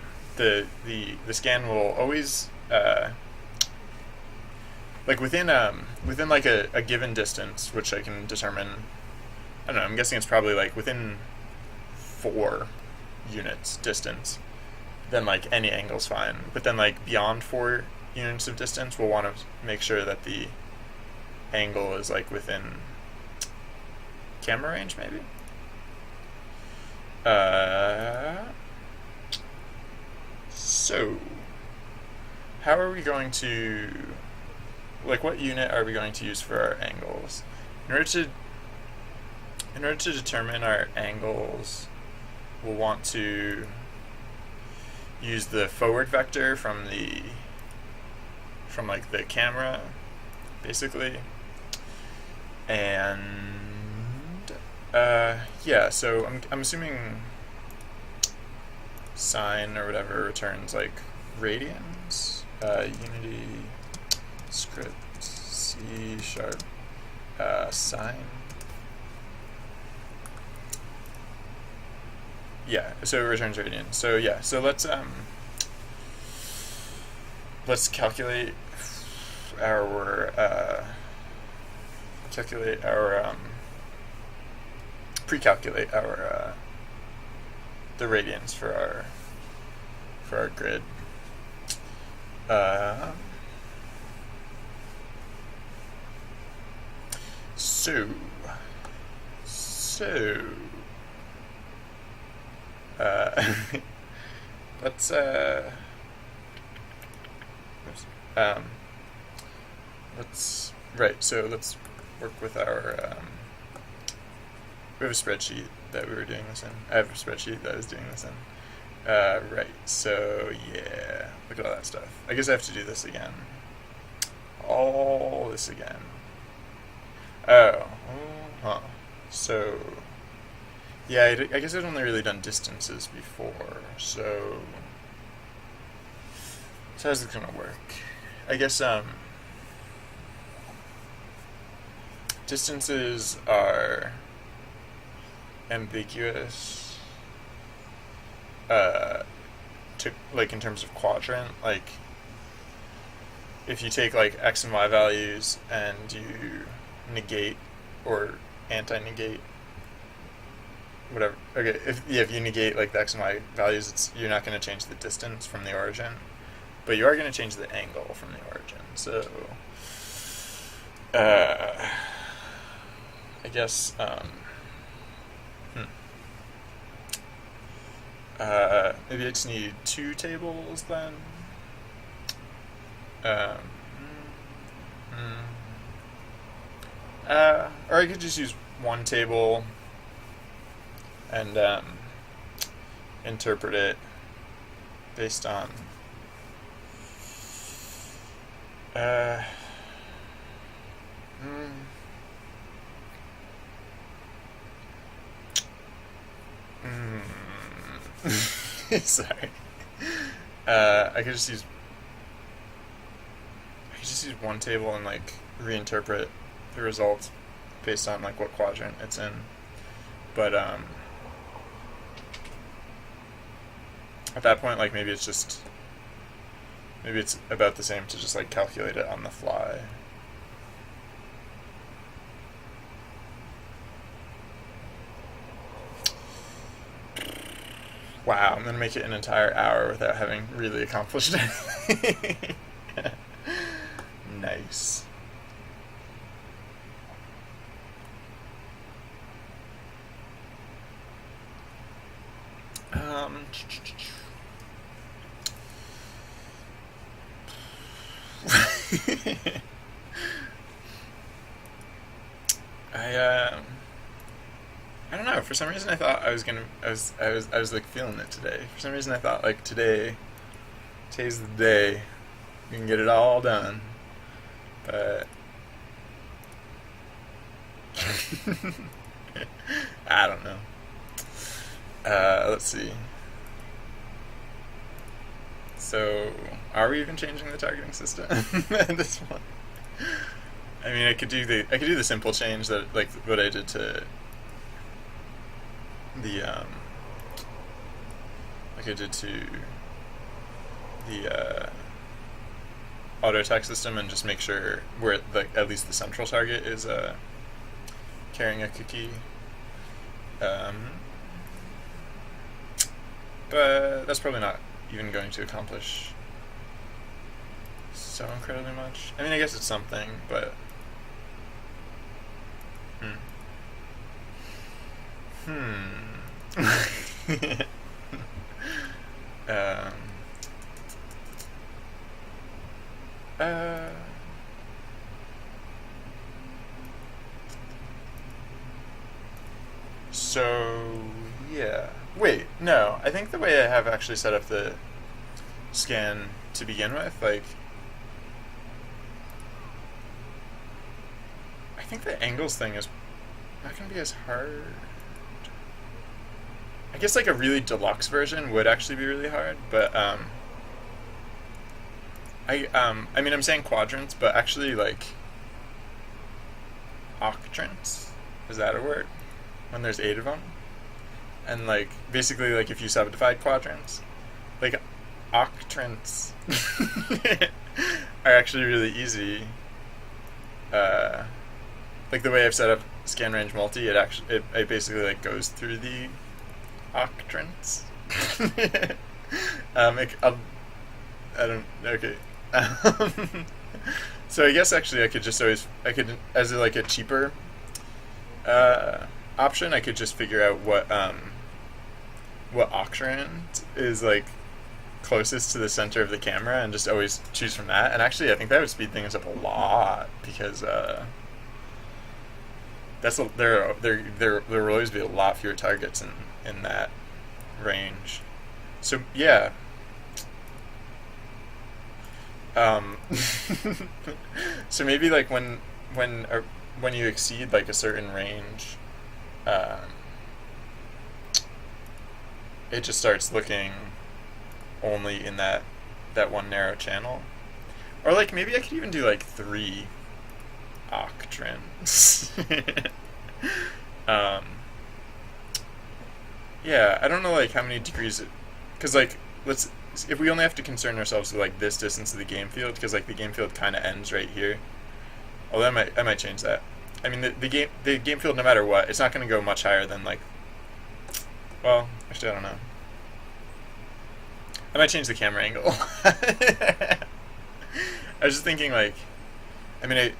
scan will always like within like a given distance, which I can determine. I don't know. I'm guessing it's probably like within 4 units distance. Then like any angle's fine. But then like beyond 4 units of distance, we'll want to make sure that the angle is like within camera range, maybe. So how are we going to, like, what unit are we going to use for our angles? In order to determine our angles, we'll want to use the forward vector from like the camera, basically. And yeah, so I'm assuming sine or whatever returns like radians. Unity script C# sine. Yeah, so it returns radians. So yeah, so let's calculate our pre-calculate our the radians for our grid. So, so, uh, let's, oops, um, right, so let's work with our, we have a spreadsheet that we were doing this in. I have a spreadsheet that I was doing this in. Right, so yeah, look at all that stuff. I guess I have to do this again. All this again. Oh, huh. So, yeah, I guess I've only really done distances before, so how's this gonna work? I guess, distances are ambiguous, to, like, in terms of quadrant, like, if you take, like, x and y values and you negate or anti-negate whatever. Okay, if you negate, like, the x and y values, you're not going to change the distance from the origin, but you are going to change the angle from the origin. So, I guess, maybe I just need two tables then. Or I could just use one table and interpret it based on sorry. I could just use one table and, like, reinterpret the result based on, like, what quadrant it's in. But at that point, like, maybe it's about the same to just, like, calculate it on the fly. Wow, I'm gonna make it an entire hour without having really accomplished anything. Nice. I don't know. For some reason, I thought I was like feeling it today. For some reason, I thought, like, today's the day we can get it all done. But I don't know. Let's see. So, are we even changing the targeting system at this point? I mean, I could do the simple change that, like, what I did to the like I did to the auto attack system, and just make sure where, like, at least the central target is carrying a cookie. But that's probably not even going to accomplish so incredibly much. I mean, I guess it's something, but so yeah. Wait, no. I think the way I have actually set up the scan to begin with, like, I think the angles thing is not going to be as hard. I guess, like, a really deluxe version would actually be really hard, but I mean, I'm saying quadrants, but actually, like, octrants, is that a word? When there's 8 of them? And, like, basically, like, if you subdivide quadrants, like, octrants are actually really easy. Like, the way I've set up scan range multi, it basically, like, goes through the octrants. Okay. So I guess actually I could, as, like, a cheaper uh, option, I could just figure out what oxyrand is like closest to the center of the camera and just always choose from that. And actually, I think that would speed things up a lot because there will always be a lot fewer targets in that range. So yeah. So maybe like when you exceed like a certain range, it just starts looking only in that one narrow channel. Or like maybe I could even do like 3 octrins. Yeah, I don't know like how many degrees because like if we only have to concern ourselves with like this distance of the game field, because like the game field kind of ends right here. Although I might change that. I mean the game field, no matter what, it's not going to go much higher than like. Well, actually I don't know. I might change the camera angle. I was just thinking like, I mean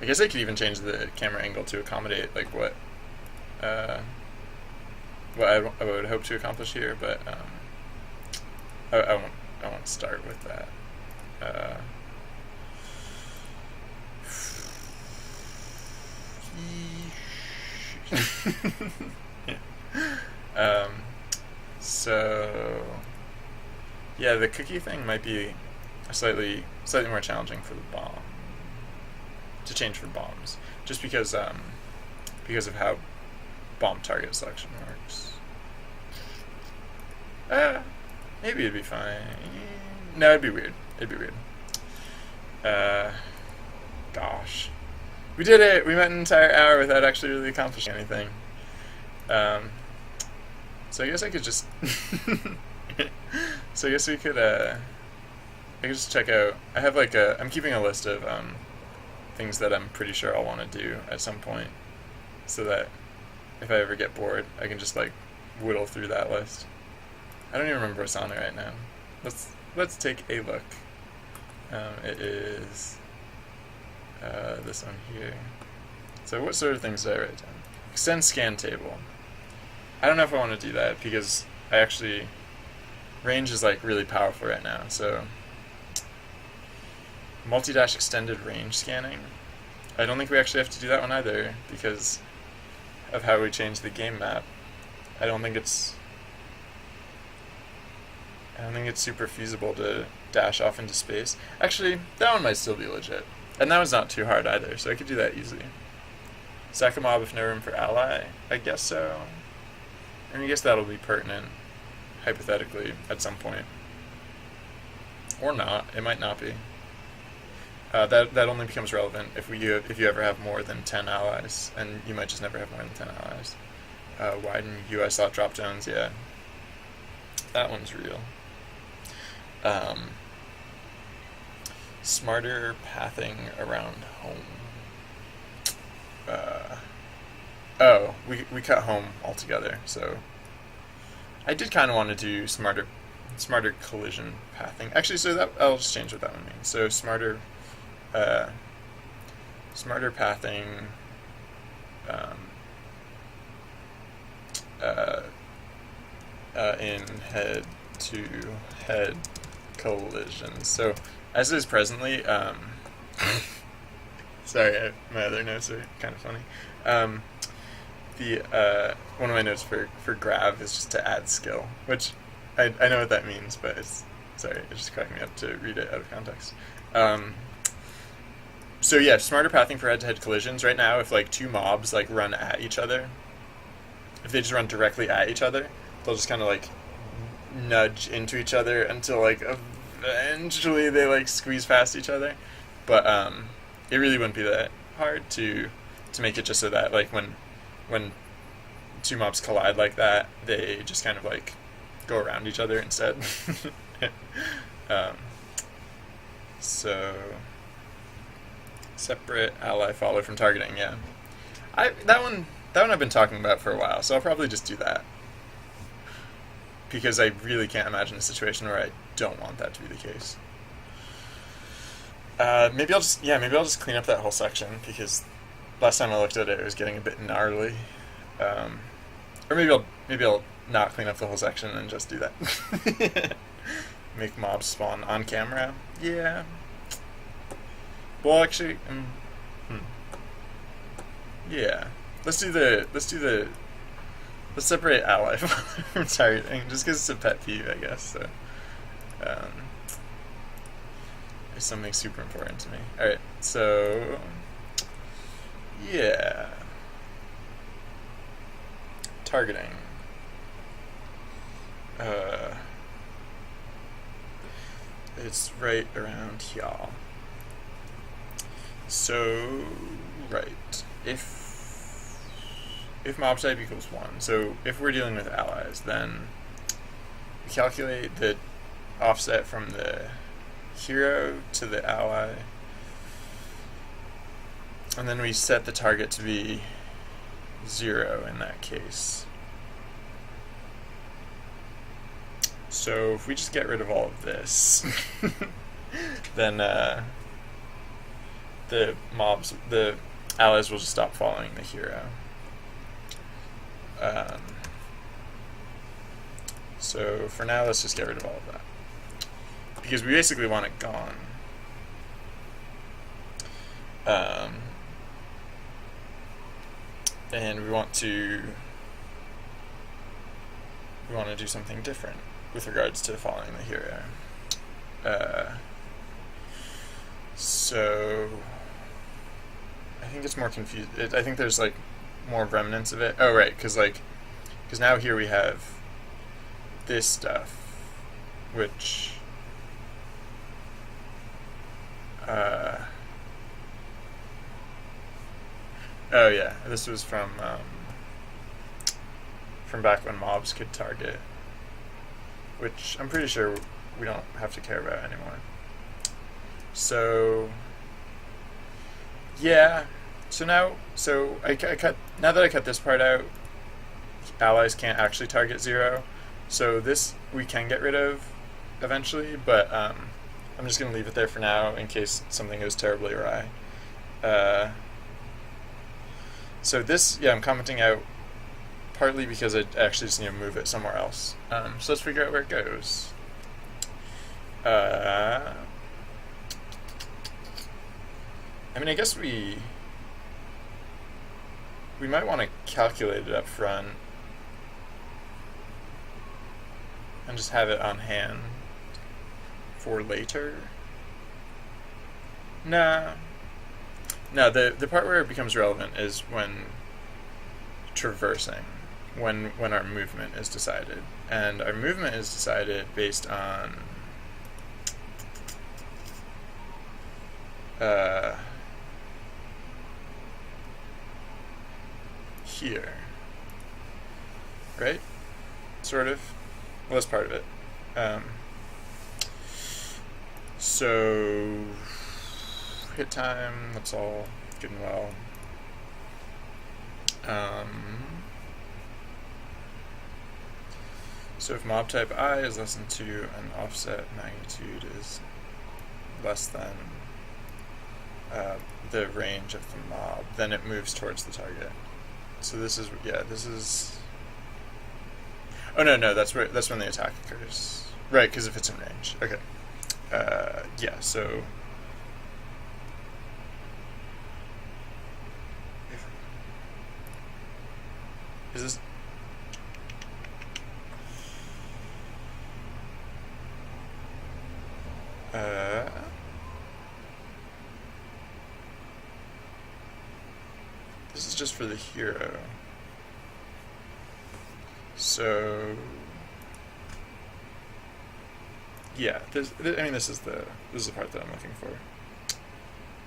I guess I could even change the camera angle to accommodate like what I would hope to accomplish here, but I won't start with that. So yeah, the cookie thing might be slightly more challenging for the bomb to change for bombs, just because of how bomb target selection works. Maybe it'd be fine. No, it'd be weird. Gosh. We did it! We went an entire hour without actually really accomplishing anything. So I guess I could just... So I guess we could, I could just check out... I have like I'm keeping a list of, things that I'm pretty sure I'll want to do at some point, so that if I ever get bored, I can just like whittle through that list. I don't even remember what's on it right now. Let's take a look. It is this one here. So what sort of things did I write down? Extend scan table. I don't know if I want to do that because range is like really powerful right now. So multi-dash extended range scanning. I don't think we actually have to do that one either because of how we changed the game map. I don't think it's super feasible to dash off into space. Actually, that one might still be legit. And that one's not too hard either, so I could do that easily. Sack a mob if no room for ally? I guess so. And I guess that'll be pertinent, hypothetically, at some point. Or not. It might not be. That only becomes relevant if you ever have more than 10 allies, and you might just never have more than 10 allies. Widen UI slot drop downs, yeah. That one's real. Smarter pathing around home. We cut home altogether, so I did kind of want to do smarter collision pathing. Actually, so that I'll just change what that one means. So smarter pathing in head-to-head collisions. So as it is presently, sorry, my other notes are kind of funny. One of my notes for grav is just to add skill, which I know what that means, but it just cracked me up to read it out of context. So yeah, smarter pathing for head-to-head collisions. Right now, if like 2 mobs like run at each other, if they just run directly at each other, they'll just kind of like nudge into each other until like eventually they like squeeze past each other. But it really wouldn't be that hard to make it just so that like when 2 mobs collide like that, they just kind of like go around each other instead. So separate ally follow from targeting, yeah. That one I've been talking about for a while, so I'll probably just do that. Because I really can't imagine a situation where I don't want that to be the case. Maybe I'll just clean up that whole section because last time I looked at it, it was getting a bit gnarly. Or maybe I'll not clean up the whole section and just do that. Make mobs spawn on camera. Yeah. Well, actually, yeah. Let's separate ally from targeting, just because it's a pet peeve, I guess. So, it's something super important to me. All right, so yeah, targeting. It's right around here. So, right, if mob type equals 1, so if we're dealing with allies, then we calculate the offset from the hero to the ally, and then we set the target to be 0 in that case. So if we just get rid of all of this, then the allies will just stop following the hero. So for now, let's just get rid of all of that, because we basically want it gone. And we want to do something different with regards to following the hero. So I think it's more confused. I think there's like more remnants of it. Oh, right, because now here we have this stuff, which oh yeah, this was from back when mobs could target, which I'm pretty sure we don't have to care about anymore. So yeah, now that I cut this part out, allies can't actually target 0. So this we can get rid of eventually, but I'm just going to leave it there for now in case something goes terribly awry. So this, yeah, I'm commenting out partly because I actually just need to move it somewhere else. So let's figure out where it goes. I mean, I guess we might want to calculate it up front and just have it on hand for later. No, the part where it becomes relevant is when traversing, when our movement is decided. And our movement is decided based on here, right? Sort of. Well, that's part of it. So hit time, that's all good and well. So if mob type I is less than 2 and offset magnitude is less than the range of the mob, then it moves towards the target. So this is, yeah, this is... Oh, no, that's when the attack occurs. Right, because if it's in range. Okay. Yeah, so... Is this... This is just for the hero. So... Yeah, this is the part that I'm looking for.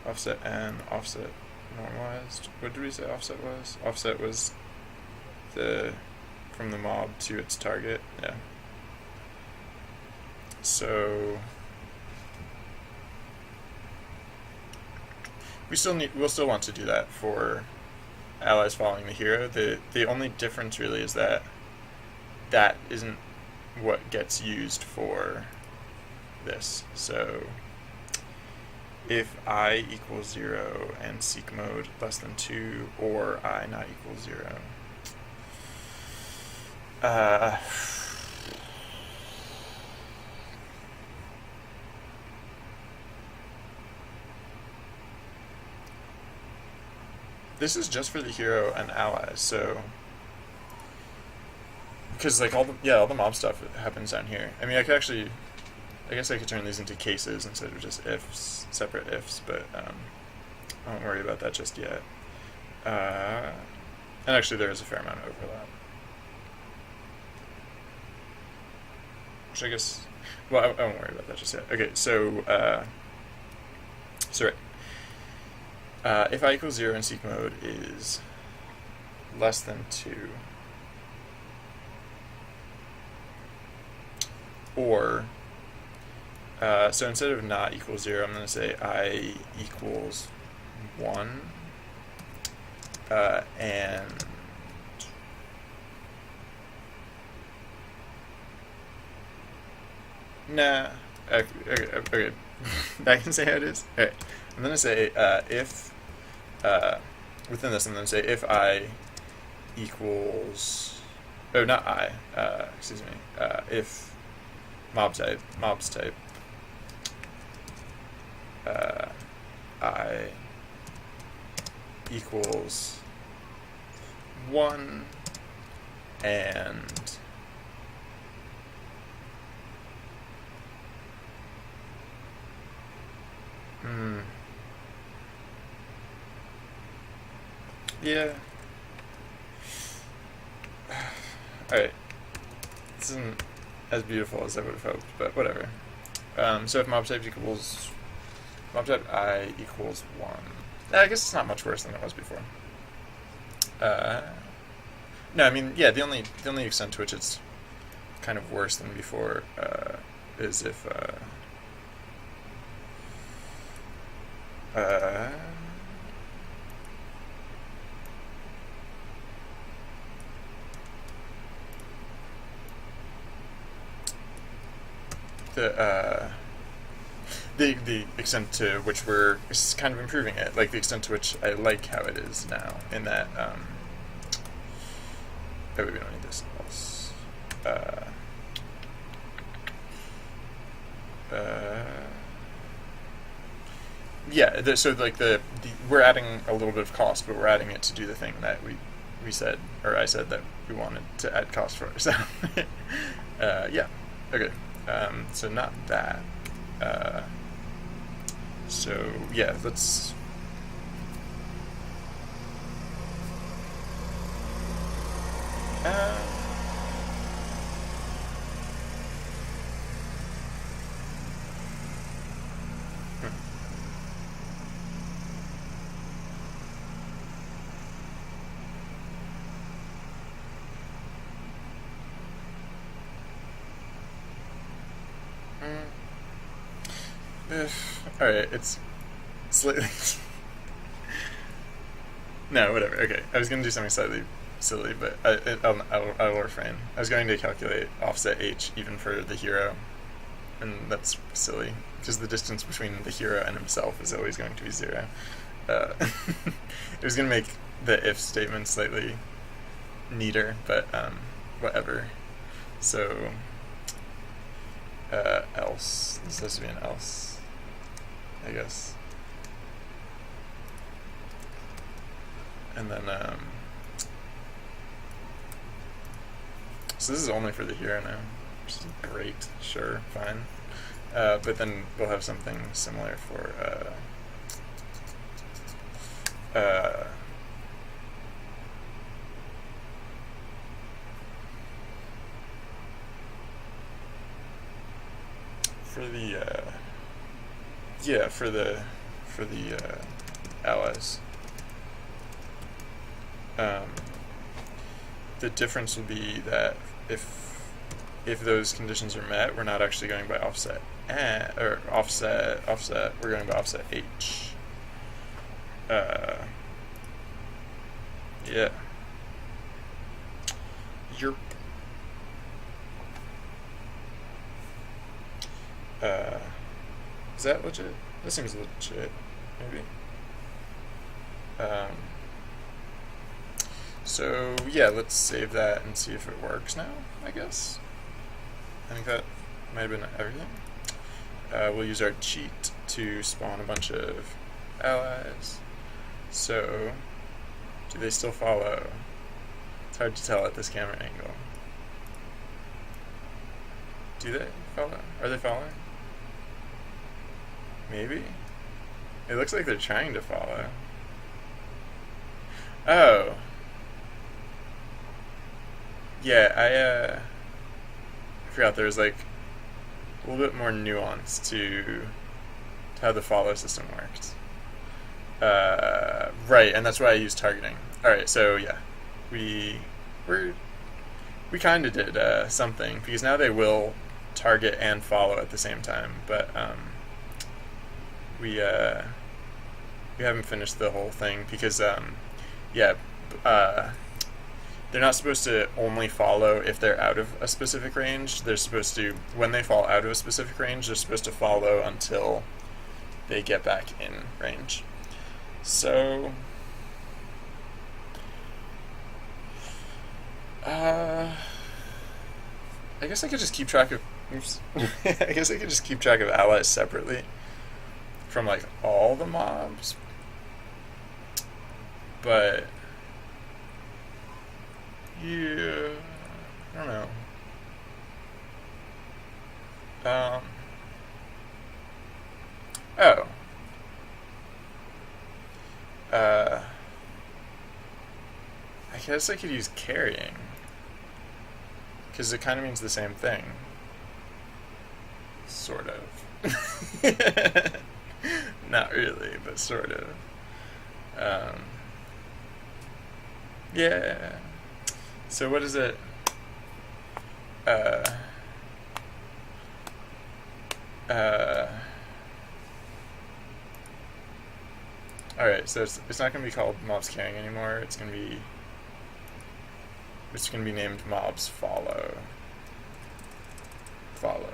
Offset and offset normalized. What did we say offset was? Offset was from the mob to its target. Yeah. So we'll still want to do that for allies following the hero. The only difference really is that isn't what gets used for this. So if I equals 0 and seek mode less than 2, or I not equals 0. This is just for the hero and allies, so because like all the mob stuff happens down here. I mean, I guess I could turn these into cases instead of just ifs, separate ifs, but I won't worry about that just yet. And actually, there is a fair amount of overlap, which I guess. Well, I won't worry about that just yet. Okay, so if I equals 0 in seek mode is less than 2, or so instead of not equals 0, I'm going to say I equals 1, and nah, okay. I can say how it is. Okay, I'm going to say if within this, I'm going to say if I equals, oh, not I, excuse me, if mobs type I equals 1 and yeah. Alright. This isn't as beautiful as I would have hoped, but whatever. So if mob type I equals 1. I guess it's not much worse than it was before. No, I mean, yeah, the only extent to which it's kind of worse than before is if the extent to which we're kind of improving it, like the extent to which I like how it is now, in that oh wait, we don't need this else. Yeah, so like we're adding a little bit of cost, but we're adding it to do the thing that we said, or I said that we wanted to add cost for. So yeah, okay. So not that. So yeah, let's. Alright, it's slightly. No, whatever. Okay, I was going to do something slightly silly, but I'll refrain. I was going to calculate offset h even for the hero, and that's silly, because the distance between the hero and himself is always going to be 0. It was going to make the if statement slightly neater, but whatever. So, else. This has to be an else, I guess. And then, so this is only for the hero now, which is great. Sure, fine. But then we'll have something similar for, for the allies. The difference will be that if those conditions are met, we're not actually going by offset offset. We're going by offset h. Yeah. You're. Is that legit? This seems legit, maybe. Um, so yeah, let's save that and see if it works now, I guess. I think that might have been everything. We'll use our cheat to spawn a bunch of allies. So, do they still follow? It's hard to tell at this camera angle. Do they follow? Are they following? Maybe? It looks like they're trying to follow. Oh. Yeah, I forgot there was like a little bit more nuance to how the follow system worked. Right, and that's why I used targeting. Alright, so yeah. We kind of did something, because now they will target and follow at the same time, but we haven't finished the whole thing, because they're not supposed to only follow if they're out of a specific range. They're supposed to, when they fall out of a specific range, they're supposed to follow until they get back in range. So, I guess I could just keep track of. Oops. I guess I could just keep track of allies separately from like all the mobs, but yeah, I don't know. Oh. I guess I could use carrying, because it kind of means the same thing. Sort of. Not really, but sort of. Yeah. So what is it? Alright, so it's not going to be called mobs carrying anymore. It's going to be named mobs follow. Following.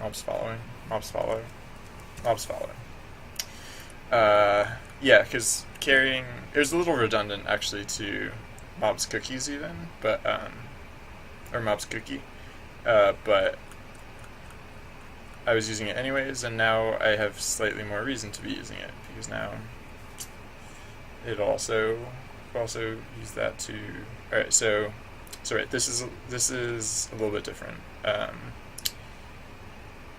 Mobs following. Mobs follow. Mobs follow. Yeah, because carrying, it was a little redundant actually to mobs cookies even, but or mobs cookie, but I was using it anyways, and now I have slightly more reason to be using it, because now it also use that to. All right, so right, this is a little bit different,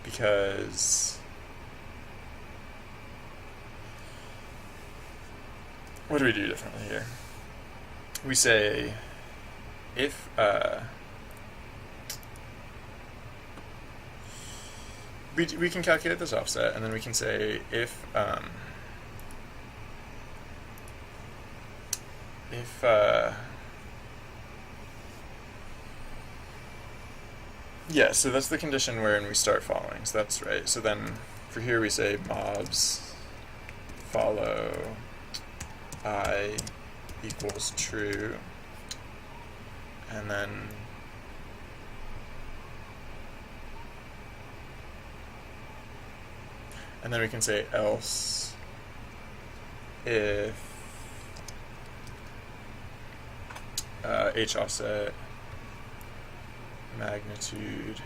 because what do we do differently here? We say if we can calculate this offset, and then we can say if yeah, so that's the condition wherein we start following, so that's right. So then for here we say mobs follow I equals true, and then we can say else if h offset magnitude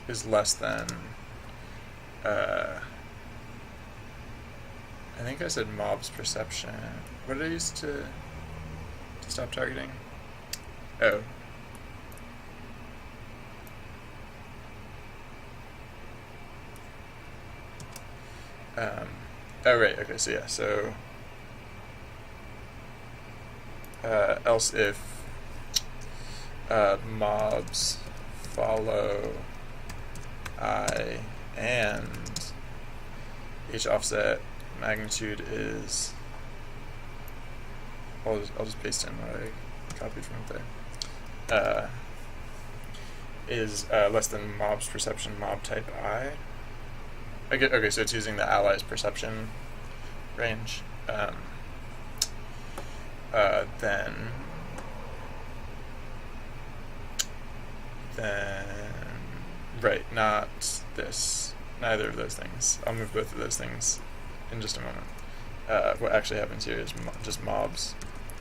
is less than I think I said mob's perception. What did I use to stop targeting? Oh. Oh right, okay, so yeah, so else if mobs follow I and h offset magnitude is, I'll just paste in what I copied from there, is less than mob's perception mob type I. Okay, so it's using the ally's perception range. Then then right, not this, neither of those things. I'll move both of those things in just a moment. What actually happens here is just mobs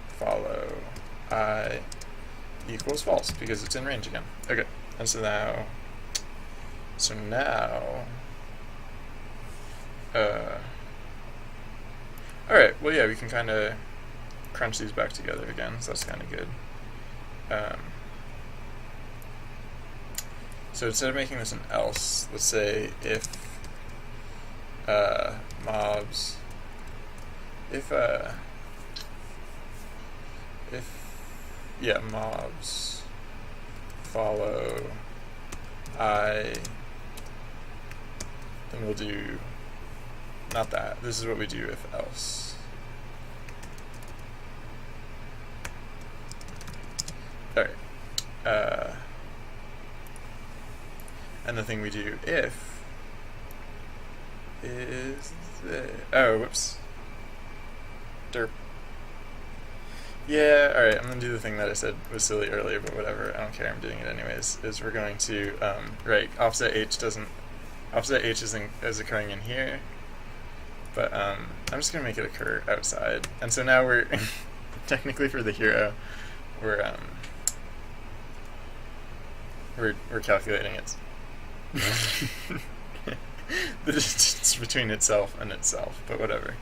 follow I equals false because it's in range again. Okay, and so now alright, well yeah, we can kind of crunch these back together again, so that's kind of good. So instead of making this an else, let's say if mobs, mobs follow I, then we'll do not that. This is what we do if else. Alright. And the thing we do if is oh, whoops. Derp. Yeah, alright, I'm gonna do the thing that I said was silly earlier, but whatever, I don't care, I'm doing it anyways, is we're going to, right, offset h is occurring in here, but I'm just gonna make it occur outside. And so now we're, technically for the hero, we're calculating its the distance between itself and itself, but whatever.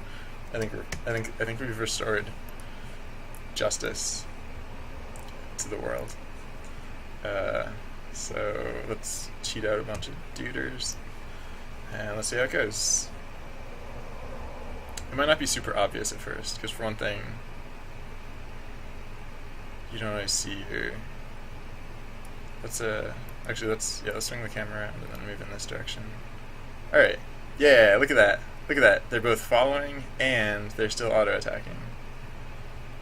I think we've restored justice to the world. So let's cheat out a bunch of duders and let's see how it goes. It might not be super obvious at first, because for one thing, you don't always see your. Let's swing the camera around and then move in this direction. All right, yeah, look at that. Look at that. They're both following and they're still auto-attacking.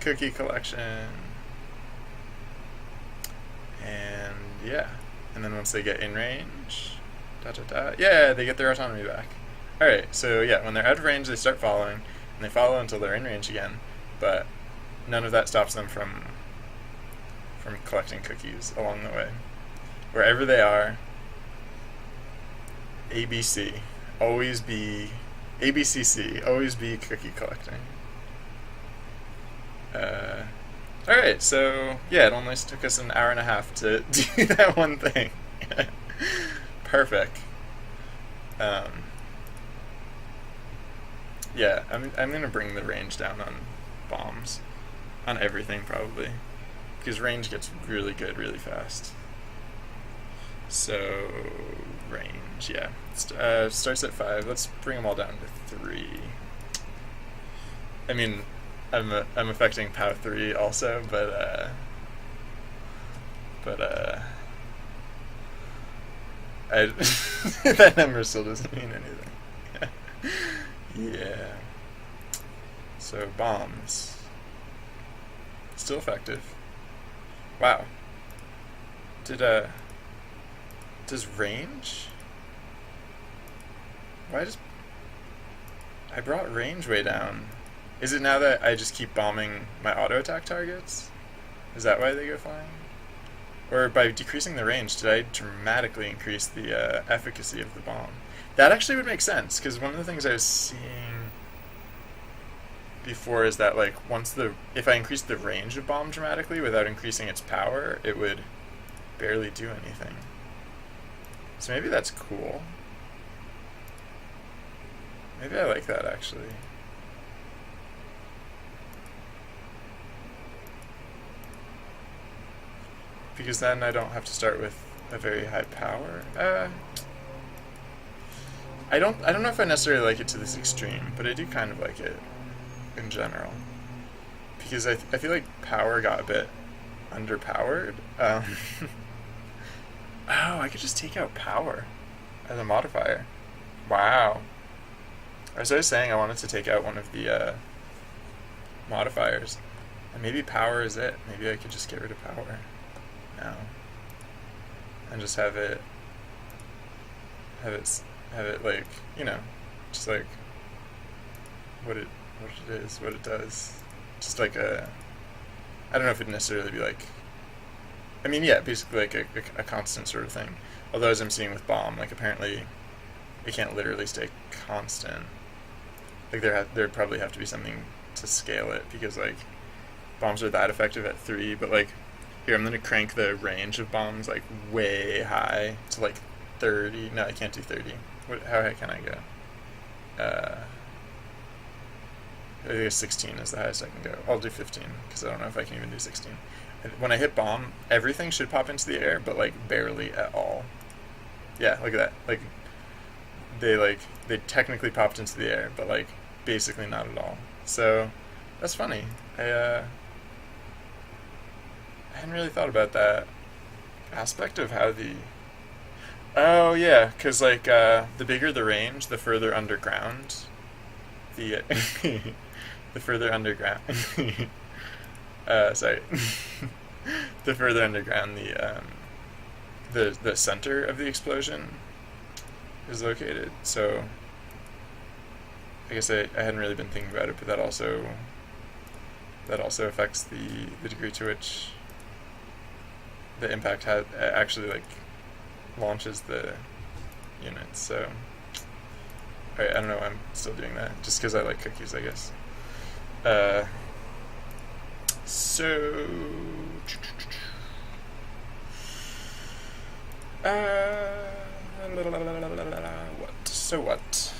Cookie collection. And yeah. And then once they get in range, yeah, they get their autonomy back. Alright, so yeah, when they're out of range, they start following, and they follow until they're in range again, but none of that stops them from collecting cookies along the way. Wherever they are, ABC, always be ABCC, always be cookie collecting. Alright, so yeah, it only took us an hour and a half to do that one thing. Perfect. Yeah, I'm gonna bring the range down on bombs, on everything probably, because range gets really good really fast. So range, yeah, starts at 5. Let's bring them all down to 3. I mean, I'm affecting POW 3 also, but that number still doesn't mean anything. Yeah. So bombs, still effective. Wow. Does range? I brought range way down. Is it now that I just keep bombing my auto attack targets? Is that why they go flying? Or by decreasing the range, did I dramatically increase the efficacy of the bomb? That actually would make sense, because one of the things I was seeing before is that, like, if I increased the range of bomb dramatically without increasing its power, it would barely do anything. So maybe that's cool. Maybe I like that, actually. Because then I don't have to start with a very high power. I don't know if I necessarily like it to this extreme, but I do kind of like it in general. Because I feel like power got a bit underpowered. Oh, I could just take out power as a modifier. Wow. As I was saying, I wanted to take out one of the modifiers. And maybe power is it. Maybe I could just get rid of power now. And just have it like, you know, just like what it is, what it does. Just like I don't know if it'd necessarily be like I mean, yeah, basically like a constant sort of thing. Although, as I'm seeing with bomb, like apparently it can't literally stay constant. Like there'd probably have to be something to scale it, because like bombs are that effective at 3, but like here I'm gonna crank the range of bombs like way high to like 30. No, I can't do 30. How high can I go? I think 16 is the highest I can go. I'll do 15 because I don't know if I can even do 16. When I hit bomb, everything should pop into the air, but like barely at all. Yeah, look at that. They technically popped into the air, but like basically not at all. So that's funny. I hadn't really thought about that aspect of how the. Oh yeah, because like the bigger the range, the further underground the the further underground. Sorry. The further underground the center of the explosion is located. So I guess I hadn't really been thinking about it, but that also affects the degree to which the impact actually like launches the units. So alright, I don't know why I'm still doing that, just because I like cookies, I guess. So what?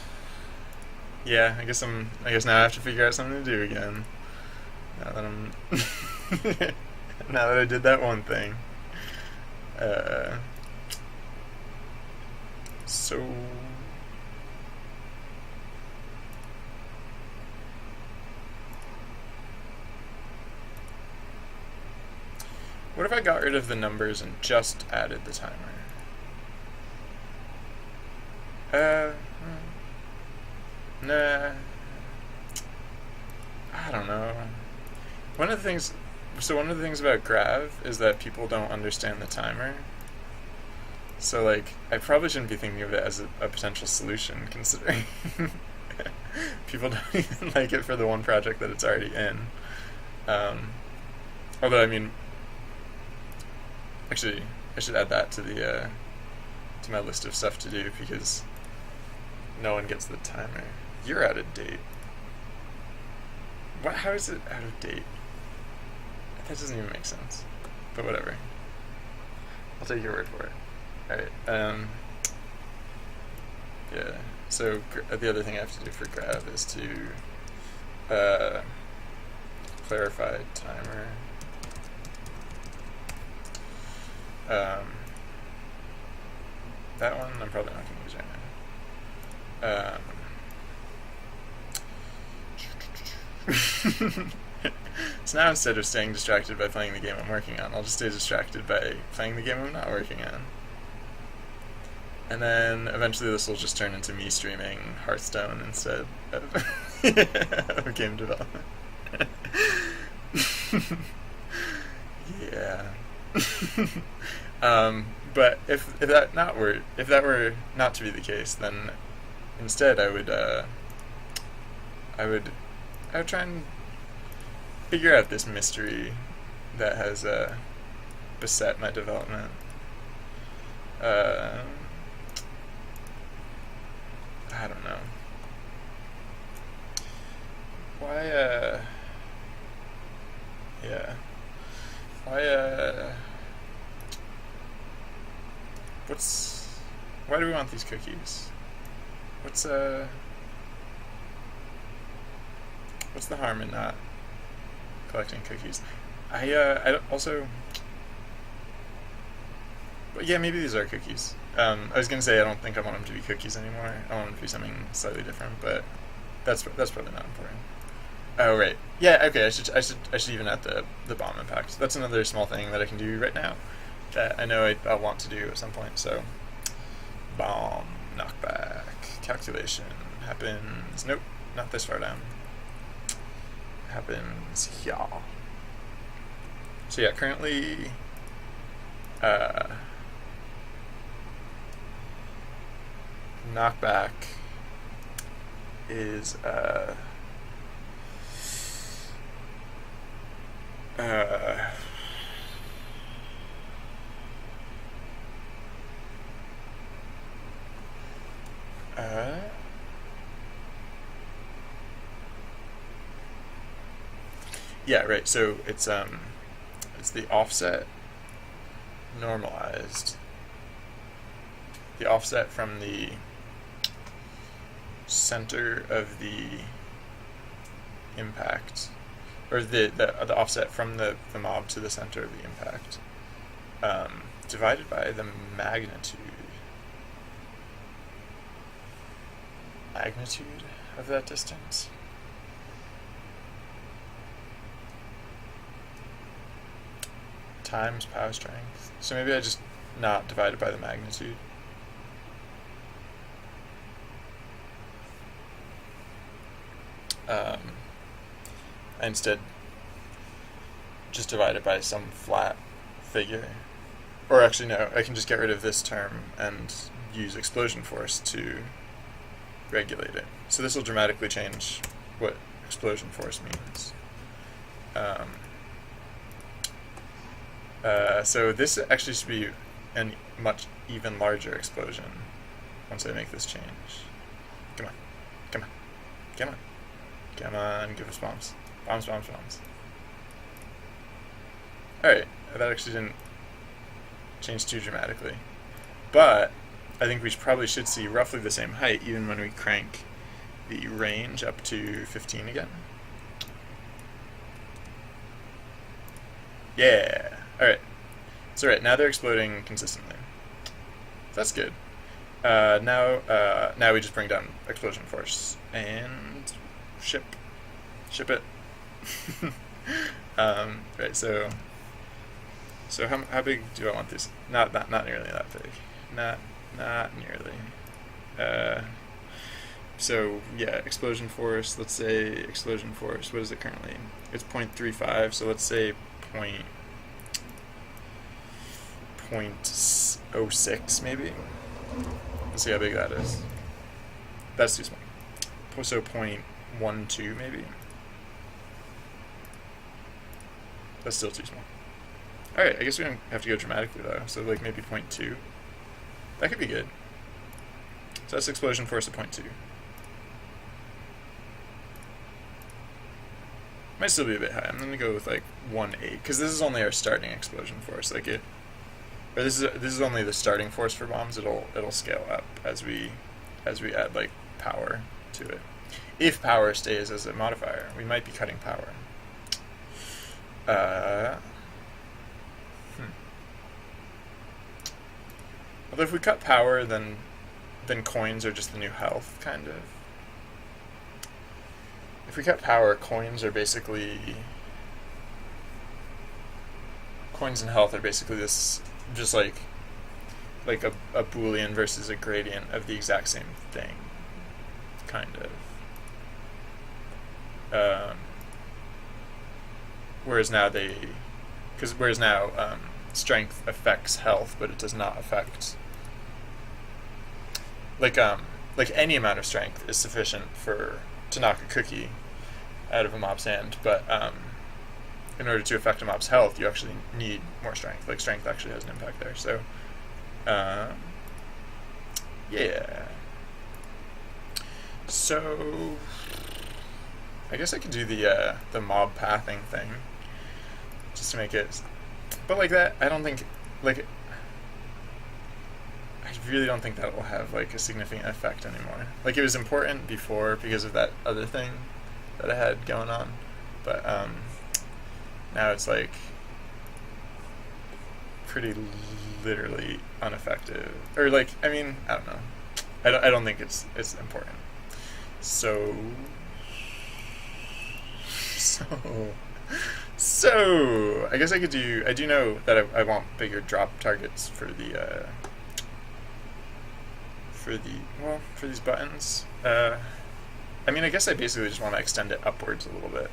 Yeah, I guess now I have to figure out something to do again. Now that I'm now that I did that one thing. So what if I got rid of the numbers and just added the timer? Nah. I don't know. One of the things about Grav is that people don't understand the timer. So, like, I probably shouldn't be thinking of it as a potential solution, considering people don't even like it for the one project that it's already in. Although, I mean, actually, I should add that to to my list of stuff to do, because no one gets the timer. You're out of date. What? How is it out of date? That doesn't even make sense. But whatever. I'll take your word for it. Alright, yeah, so the other thing I have to do for Grav is to clarify timer. That one I'm probably not going to use right now. So now, instead of staying distracted by playing the game I'm working on, I'll just stay distracted by playing the game I'm not working on. And then eventually this will just turn into me streaming Hearthstone instead of game development. Yeah. But if that were not to be the case, then instead I would try and figure out this mystery that has beset my development. I don't know. Why, yeah. Why, why do we want these cookies? What's the harm in not collecting cookies? I also, but yeah, maybe these are cookies. I was gonna say I don't think I want them to be cookies anymore. I want them to be something slightly different, but that's probably not important. Oh right, yeah, okay. I should even add the bomb impact. That's another small thing that I can do right now that I know I'll want to do at some point. So bomb knockback calculation happens. Nope, not this far down. Happens here. So yeah, currently knockback is Yeah, right. So it's the offset normalized, the offset from the center of the impact, or the offset from the mob to the center of the impact, divided by the magnitude of that distance. Times power strength. So maybe I just not divide it by the magnitude. I instead just divide it by some flat figure. Or actually no, I can just get rid of this term and use explosion force to regulate it. So this will dramatically change what explosion force means. So this actually should be a much even larger explosion once I make this change. Come on, come on, come on, come on, give us bombs. Bombs, bombs, bombs. Alright, that actually didn't change too dramatically. But I think we probably should see roughly the same height even when we crank the range up to 15 again. Yeah! Alright. So right, now they're exploding consistently. That's good. Now we just bring down explosion force and ship it. Right, so how big do I want this? Not nearly that big. Not nearly. So yeah, explosion force. Let's say explosion force. What is it currently? It's 0.35. So let's say 0.06 maybe. Let's see how big that is. That's too small. So 0.12 maybe. That's still too small. Alright, I guess we don't have to go dramatically though. So like maybe 0.2. That could be good. So that's explosion force of 0.2. Might still be a bit high. I'm gonna go with like 1.8 because this is only our starting explosion force. Like this is only the starting force for bombs. It'll scale up as we add like power to it. If power stays as a modifier, we might be cutting power. Although if we cut power, then coins are just the new health, kind of. If we cut power, coins and health are basically this, just like a Boolean versus a gradient of the exact same thing, kind of. Whereas now strength affects health, but it does not affect like any amount of strength is sufficient to knock a cookie out of a mob's hand, but in order to affect a mob's health, you actually need more strength. Like strength actually has an impact there. So yeah. So I guess I could do the mob pathing thing just to make it, but like that, I don't think, like, I really don't think that will have like a significant effect anymore. Like it was important before because of that other thing that I had going on, but now it's like pretty literally ineffective. Or like, I mean, I don't know. I don't think it's important. So I guess I could do. I do know that I want bigger drop targets for these buttons. I mean, I guess I basically just want to extend it upwards a little bit.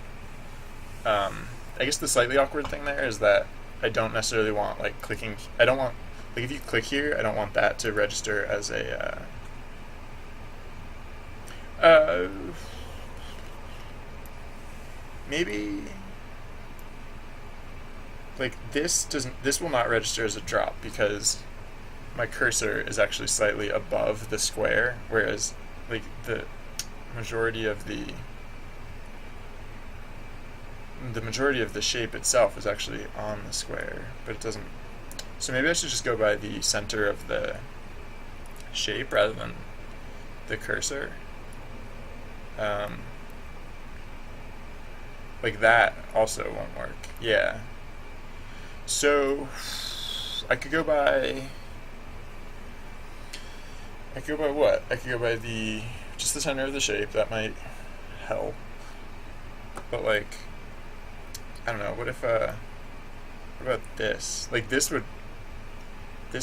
I guess the slightly awkward thing there is that I don't necessarily want like clicking. I don't want, like, if you click here, I don't want that to register as a maybe like this will not register as a drop because my cursor is actually slightly above the square, whereas like the majority of the the majority of the shape itself is actually on the square, but it doesn't. So maybe I should just go by the center of the shape rather than the cursor. Like that also won't work. Yeah. So I could go by. I could go by what? I could go by just the center of the shape. That might help. But like, I don't know. What about this? Like this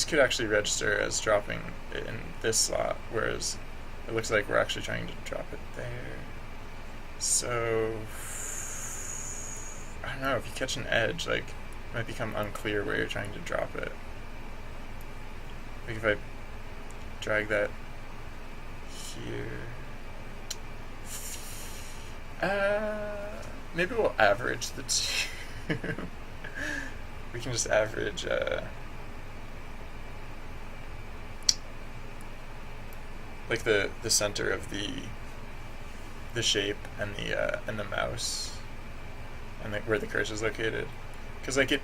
could actually register as dropping it in this slot, whereas it looks like we're actually trying to drop it there. So I don't know, if you catch an edge, like it might become unclear where you're trying to drop it. Like if I drag that here, maybe we'll average the two. We can just average like the center of the shape and the mouse and where the cursor is located, because like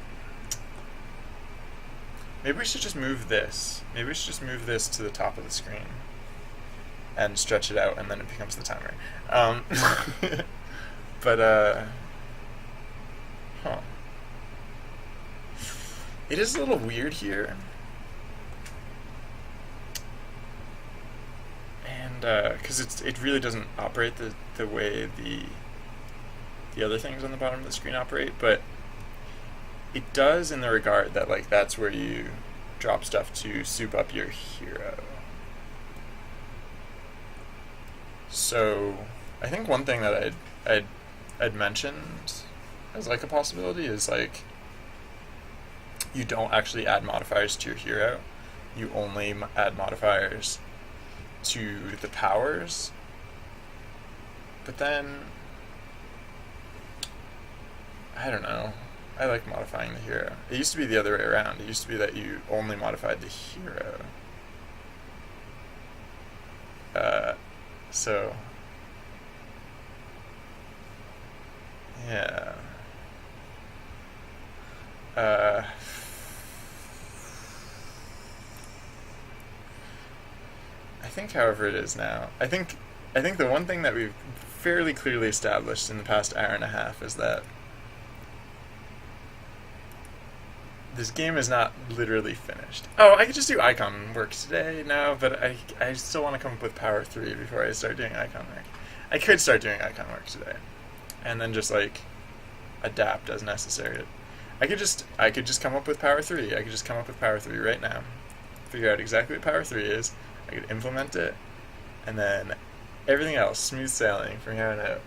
maybe we should just move this. Maybe we should just move this to the top of the screen and stretch it out, and then it becomes the timer. But it is a little weird here. And because it really doesn't operate the way the other things on the bottom of the screen operate, but it does in the regard that like that's where you drop stuff to soup up your hero. So I think one thing that I'd mentioned as like a possibility is like you don't actually add modifiers to your hero. You only add modifiers to the powers. But then I don't know. I like modifying the hero. It used to be the other way around. It used to be that you only modified the hero. So yeah. I think, however, it is now. I think the one thing that we've fairly clearly established in the past hour and a half is that this game is not literally finished. Oh, I could just do icon work today now, but I still want to come up with Power 3 before I start doing icon work. I could start doing icon work today, and then just like adapt as necessary. I could just come up with Power 3. I could just come up with Power 3 right now. Figure out exactly what Power 3 is. I could implement it, and then everything else, smooth sailing from here on out.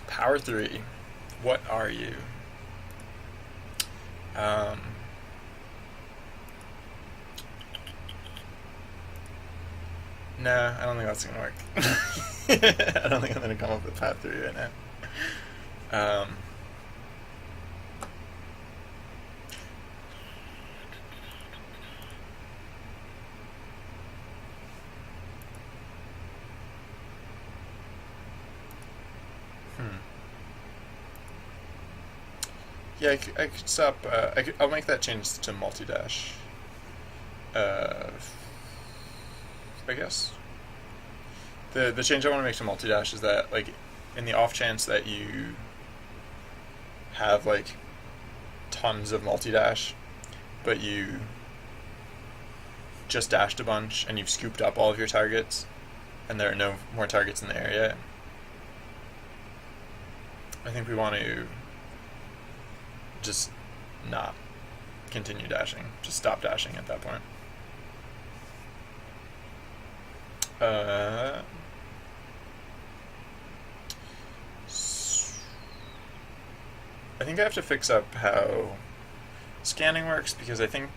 Power 3, what are you? No, I don't think that's gonna work. I don't think I'm gonna come up with Path 3 right now. Yeah, I could stop. I'll make that change to multi-dash. I guess. The change I want to make to multi-dash is that, like, in the off chance that you have, like, tons of multi-dash, but you just dashed a bunch and you've scooped up all of your targets, and there are no more targets in the area, I think we want to just not continue dashing. Just stop dashing at that point. I think I have to fix up how scanning works, because I think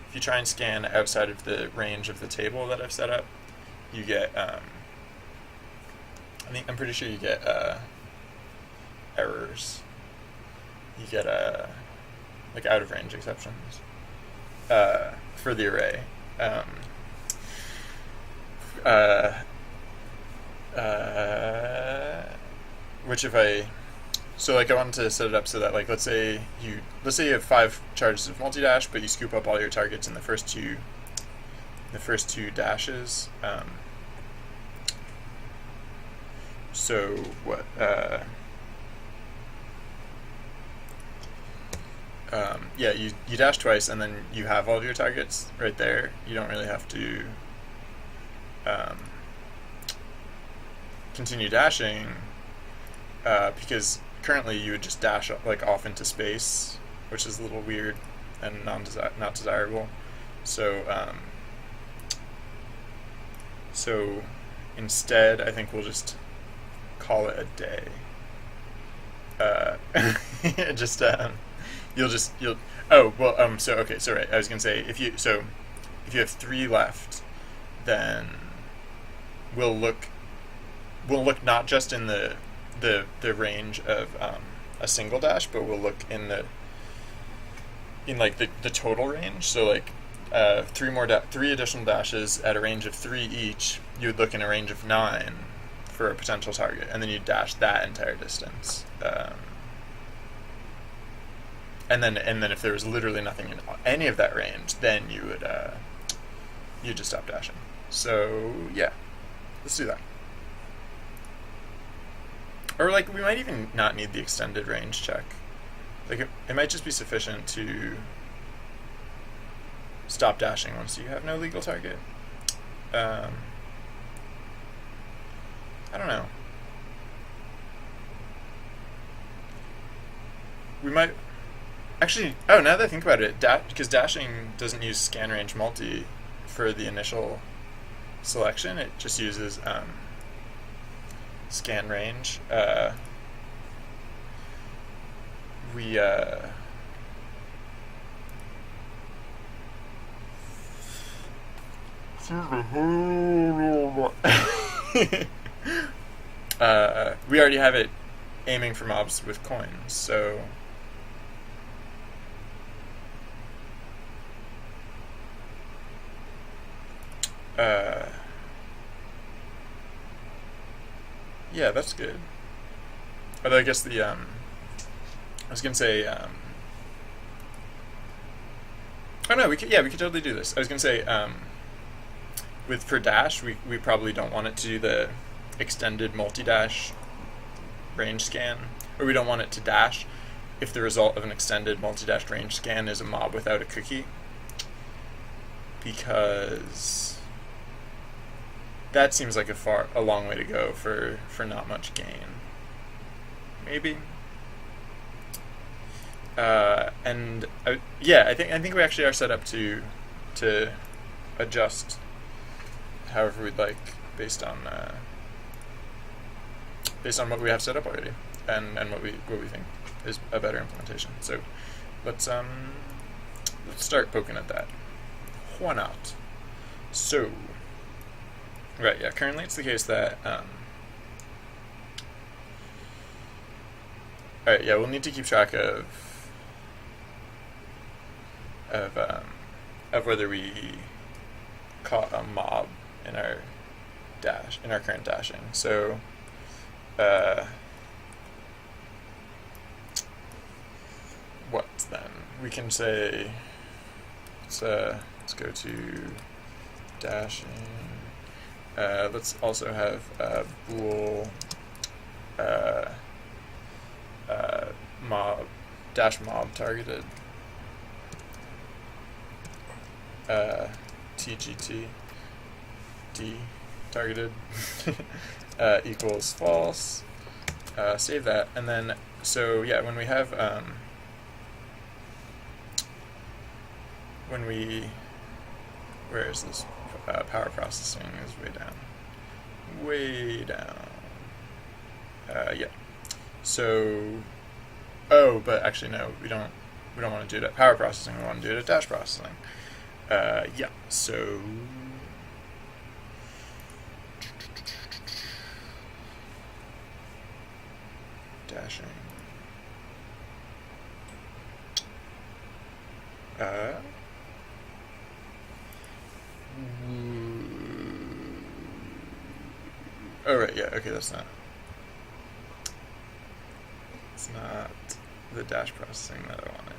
if you try and scan outside of the range of the table that I've set up, you get I'm pretty sure you get errors. You get like out of range exceptions for the array. uh, which if I so like I wanted to set it up so that like let's say you have 5 charges of multi-dash, but you scoop up all your targets in the first two dashes. So what? Yeah, you dash twice, and then you have all of your targets right there. You don't really have to continue dashing because currently you would just dash like off into space, which is a little weird and not desirable. So so instead, I think we'll just call it a day. Just you'll oh well so okay so right I was gonna say if you have 3 left, then we'll look not just in the range of a single dash, but we'll look in like the total range. So like 3 additional dashes at a range of 3 each, you would look in a range of 9 for a potential target, and then you dash that entire distance. And then if there was literally nothing in any of that range, then you would you just stop dashing. So yeah, let's do that. Or like we might even not need the extended range check. Like it might just be sufficient to stop dashing once you have no legal target. I don't know. We might actually. Oh, now that I think about it, because dashing doesn't use scan range multi for the initial selection. It just uses scan range. We we already have it aiming for mobs with coins, so yeah, that's good. Although I guess I was gonna say oh no, we could totally do this. I was gonna say for dash, we probably don't want it to do the extended multi-dash range scan, or we don't want it to dash if the result of an extended multi-dash range scan is a mob without a cookie, because that seems like a long way to go for not much gain. Maybe. And yeah, I think we actually are set up to adjust however we'd like based on what we have set up already and what we think is a better implementation. So let's start poking at that. Why not? So right, yeah. Currently, it's the case that all right, yeah. We'll need to keep track of whether we caught a mob in our current dashing. So what then? We can say let's go to dashing. Let's also have bool mob targeted TGT D targeted equals false. Save that, and then so yeah, when we have where is this? Power processing is way down. Yeah. So, but actually no, we don't want to do it at power processing. We want to do it at dash processing. Yeah. So dashing. Oh right, yeah, okay, that's not. It's not the dash processing that I wanted.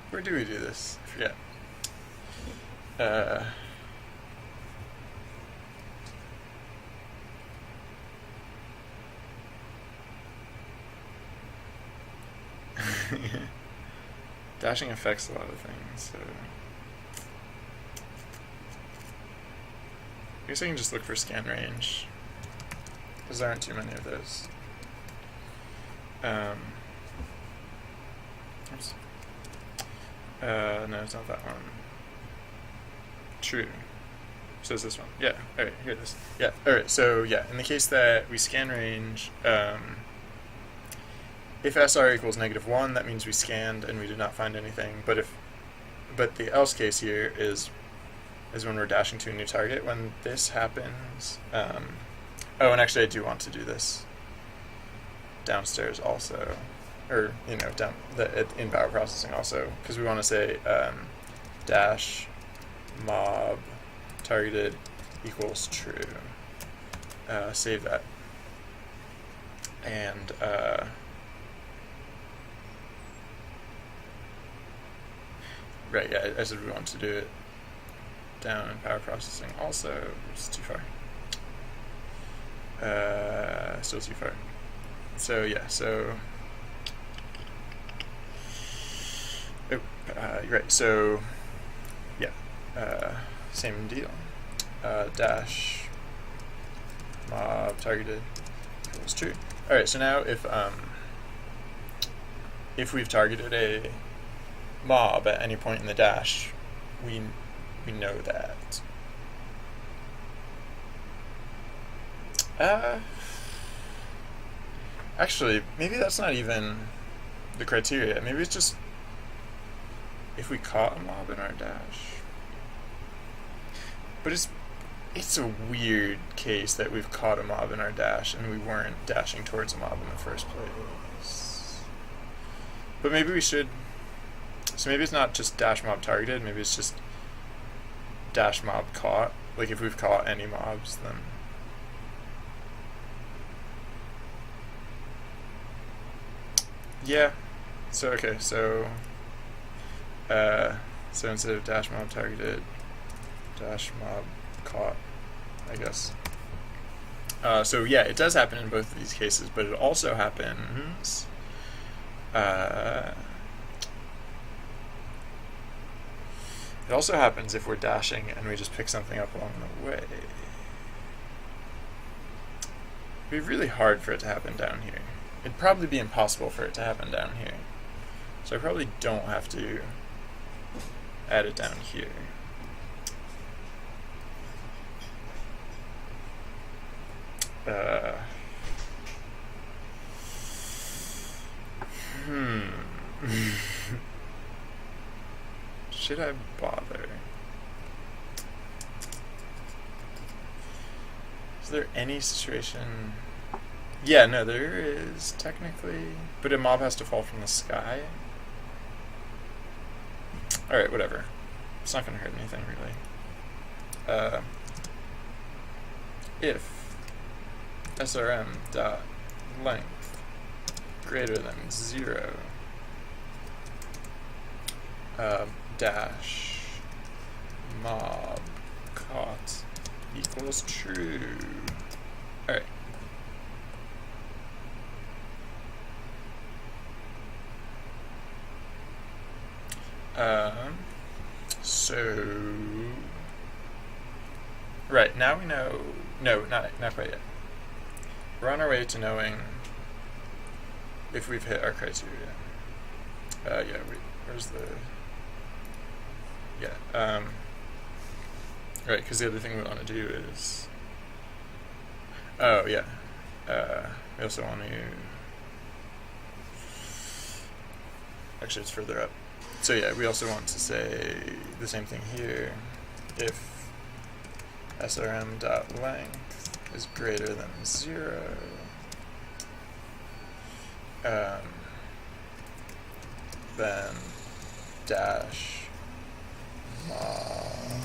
Where do we do this? I forget. Dashing affects a lot of things, so I guess I can just look for scan range, because there aren't too many of those. Oops. No, it's not that one. True. So it's this one. Yeah, alright, here it is. Yeah, alright, so yeah, in the case that we scan range, if SR equals -1, that means we scanned and we did not find anything. But the else case here is when we're dashing to a new target. When this happens, oh, and actually I do want to do this downstairs also, or down in power processing also, because we want to say dash mob targeted equals true. Save that, and right, yeah, I said we want to do it down in power processing also. It's too far. Still too far. So yeah, so right, so yeah, same deal. Dash mob targeted equals true. All right, so now if we've targeted a mob at any point in the dash, we know that. Actually, maybe that's not even the criteria. Maybe it's just if we caught a mob in our dash. But it's a weird case that we've caught a mob in our dash and we weren't dashing towards a mob in the first place. But maybe we should. So maybe it's not just dash mob targeted, maybe it's just dash mob caught. Like if we've caught any mobs, then yeah. So okay, so instead of dash mob targeted, dash mob caught, I guess. So yeah, it does happen in both of these cases, but it also happens if we're dashing and we just pick something up along the way. It'd be really hard for it to happen down here. It'd probably be impossible for it to happen down here. So I probably don't have to add it down here. Should I bother? Is there any situation? Yeah, no, there is technically, but a mob has to fall from the sky. Alright, whatever. It's not going to hurt anything, really. If SRM dot length greater than 0, dash mob caught equals true. Alright. So right, now we know, no, not quite yet. We're on our way to knowing if we've hit our criteria. Yeah, where's the, yeah, right, because the other thing we want to do is, oh yeah, we also want to, actually it's further up. So yeah, we also want to say the same thing here. If SRM.length is greater than 0, then dash mob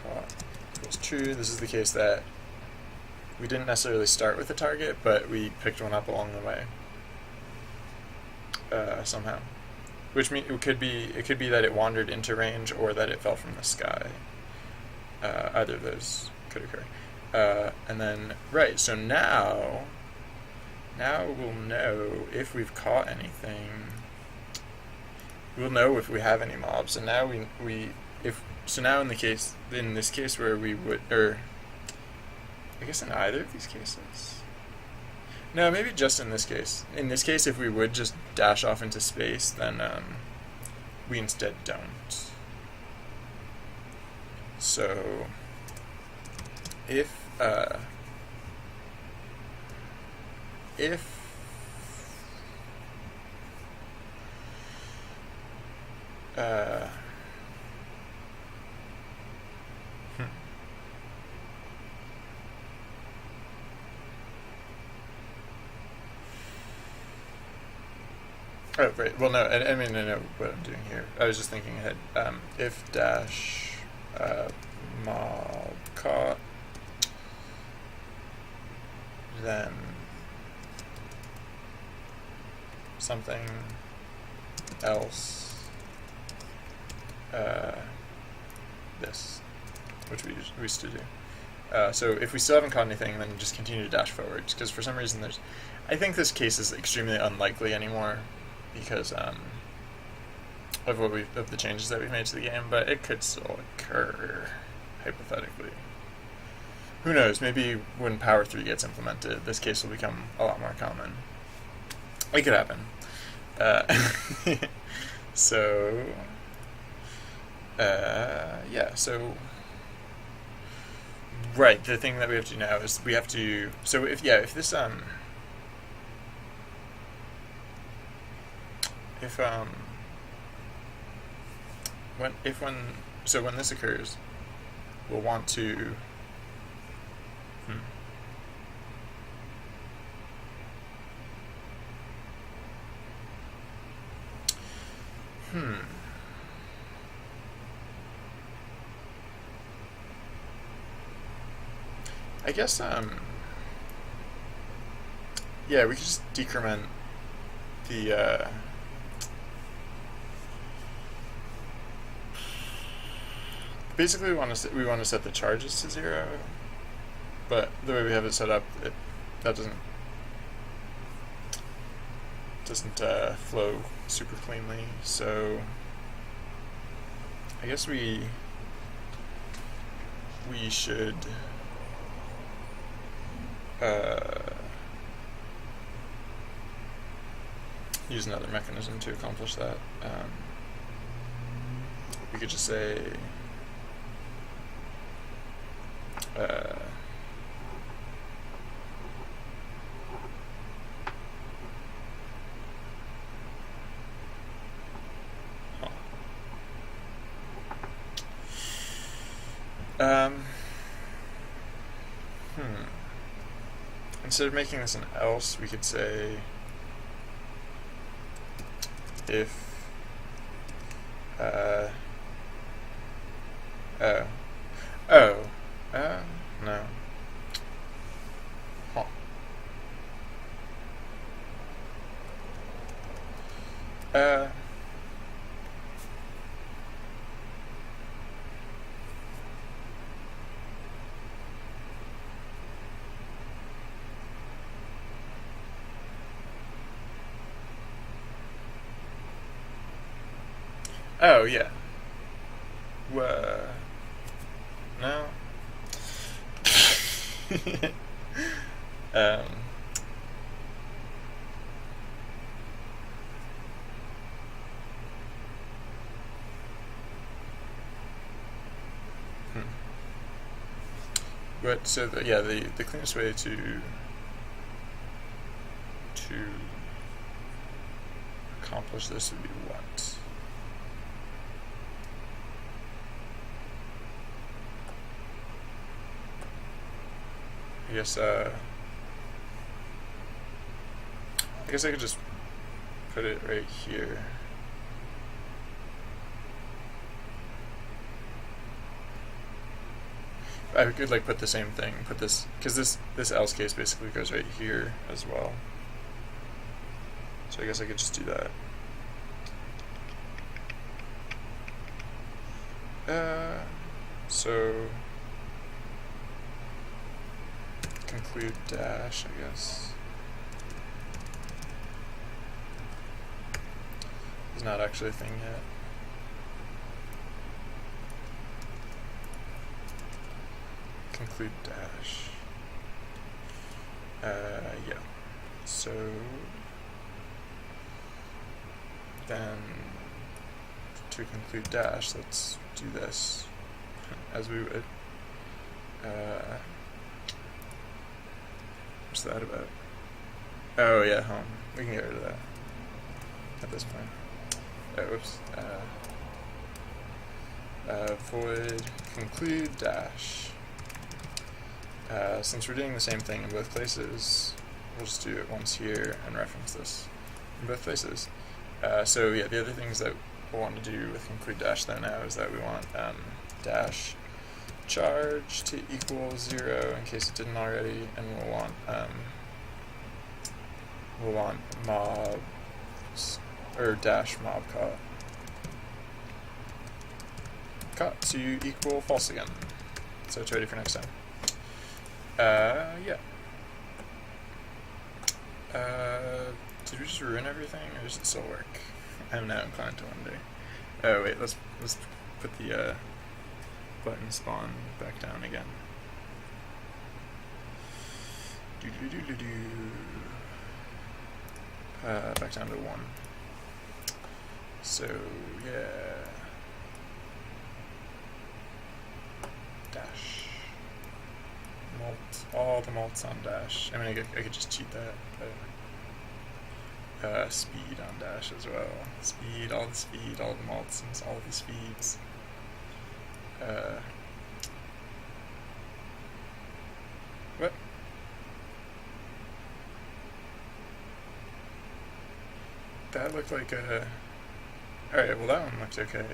caught equals true. This is the case that we didn't necessarily start with a target, but we picked one up along the way somehow. Which it could be that it wandered into range or that it fell from the sky. Either of those could occur. And then, right, so now we'll know if we've caught anything. We'll know if we have any mobs. And now now in this case where we would, or I guess in either of these cases. No, maybe just in this case. In this case, if we would just dash off into space, then we instead don't. So if oh, right. Well, no, I mean, I know what I'm doing here. I was just thinking ahead. If dash mob caught, then something else, this, which we used to do. So if we still haven't caught anything, then just continue to dash forwards, because for some reason I think this case is extremely unlikely anymore, because of the changes that we've made to the game, but it could still occur, hypothetically. Who knows, maybe when Power 3 gets implemented, this case will become a lot more common. It could happen. So, yeah, so, right, the thing that we have to do now is we have to, so if this, when this occurs, we'll want to I guess yeah, we could just decrement the basically we want to set the charges to 0, but the way we have it set up, that doesn't flow super cleanly. So I guess we should use another mechanism to accomplish that. We could just say instead of making this an else, we could say if no. Huh. Oh, yeah. No. But so the cleanest way to accomplish this would be what? I guess I could just put it right here. I could like put the same thing, put this, because this else case basically goes right here as well. So I guess I could just do that. So conclude dash, I guess. It's not actually a thing yet. Conclude dash. Yeah. So then to conclude dash, let's do this as we would. What's that about? Oh yeah, home. We can get rid of that at this point. Oh, whoops. Void conclude dash. Since we're doing the same thing in both places, we'll just do it once here and reference this in both places. So yeah, the other things that we'll want to do with conclude dash though now is that we want dash charge to equal 0 in case it didn't already, and we'll want mobs or dash mob caught to equal false again. So it's ready for next time. Yeah. Did we just ruin everything, or does it still work? I'm now inclined to wonder. Oh wait, let's put the button spawn back down again. Back down to 1. So yeah. Dash. Malt. All the malts on dash. I mean, I could just cheat that, but speed on dash as well. Speed, all the malts and all the speeds. What? That looked like a... Alright, well that one looked okay.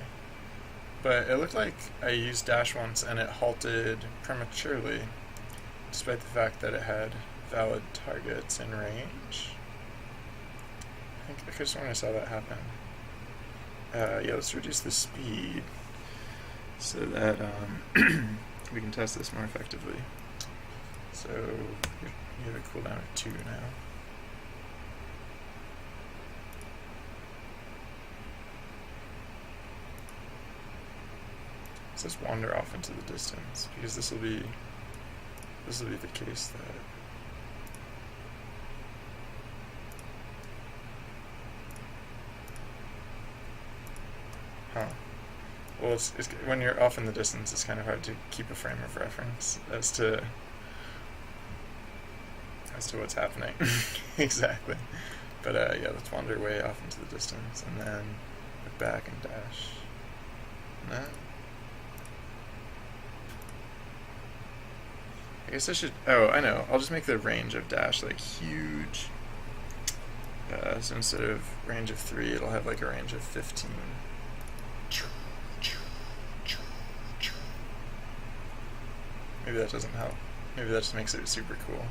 But it looked like I used dash once and it halted prematurely, despite the fact that it had valid targets in range. I think I could have sworn I saw that happen. Yeah, let's reduce the speed so that we can test this more effectively. So you have a cooldown of 2 now. So let's wander off into the distance, because this will be the case that well, it's when you're off in the distance, it's kind of hard to keep a frame of reference as to what's happening. Exactly. But yeah, let's wander way off into the distance and then look back and dash. No. I guess I should. Oh, I know. I'll just make the range of dash like huge. So instead of range of 3, it'll have like a range of 15. Maybe that doesn't help. Maybe that just makes it super cool.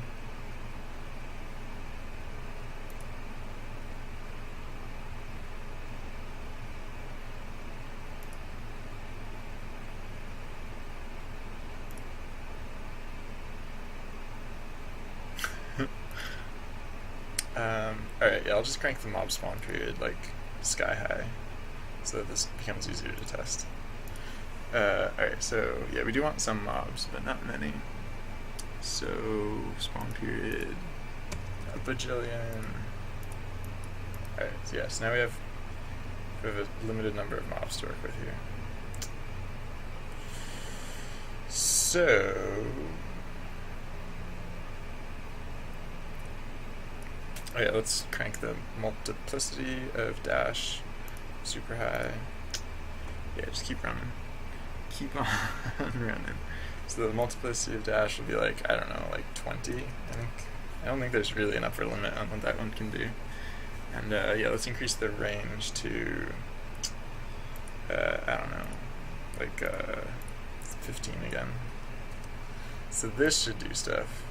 Alright, yeah, I'll just crank the mob spawn period like sky high so that this becomes easier to test. Alright, so yeah, we do want some mobs, but not many. So spawn period a bajillion. Alright, so yeah, so now we have a limited number of mobs to work with here. So oh yeah, let's crank the multiplicity of dash super high. Yeah, just keep running. Keep on running. So the multiplicity of dash will be like, I don't know, like 20, I think. I don't think there's really an upper limit on what that one can do. And yeah, let's increase the range to, I don't know, like 15 again. So this should do stuff.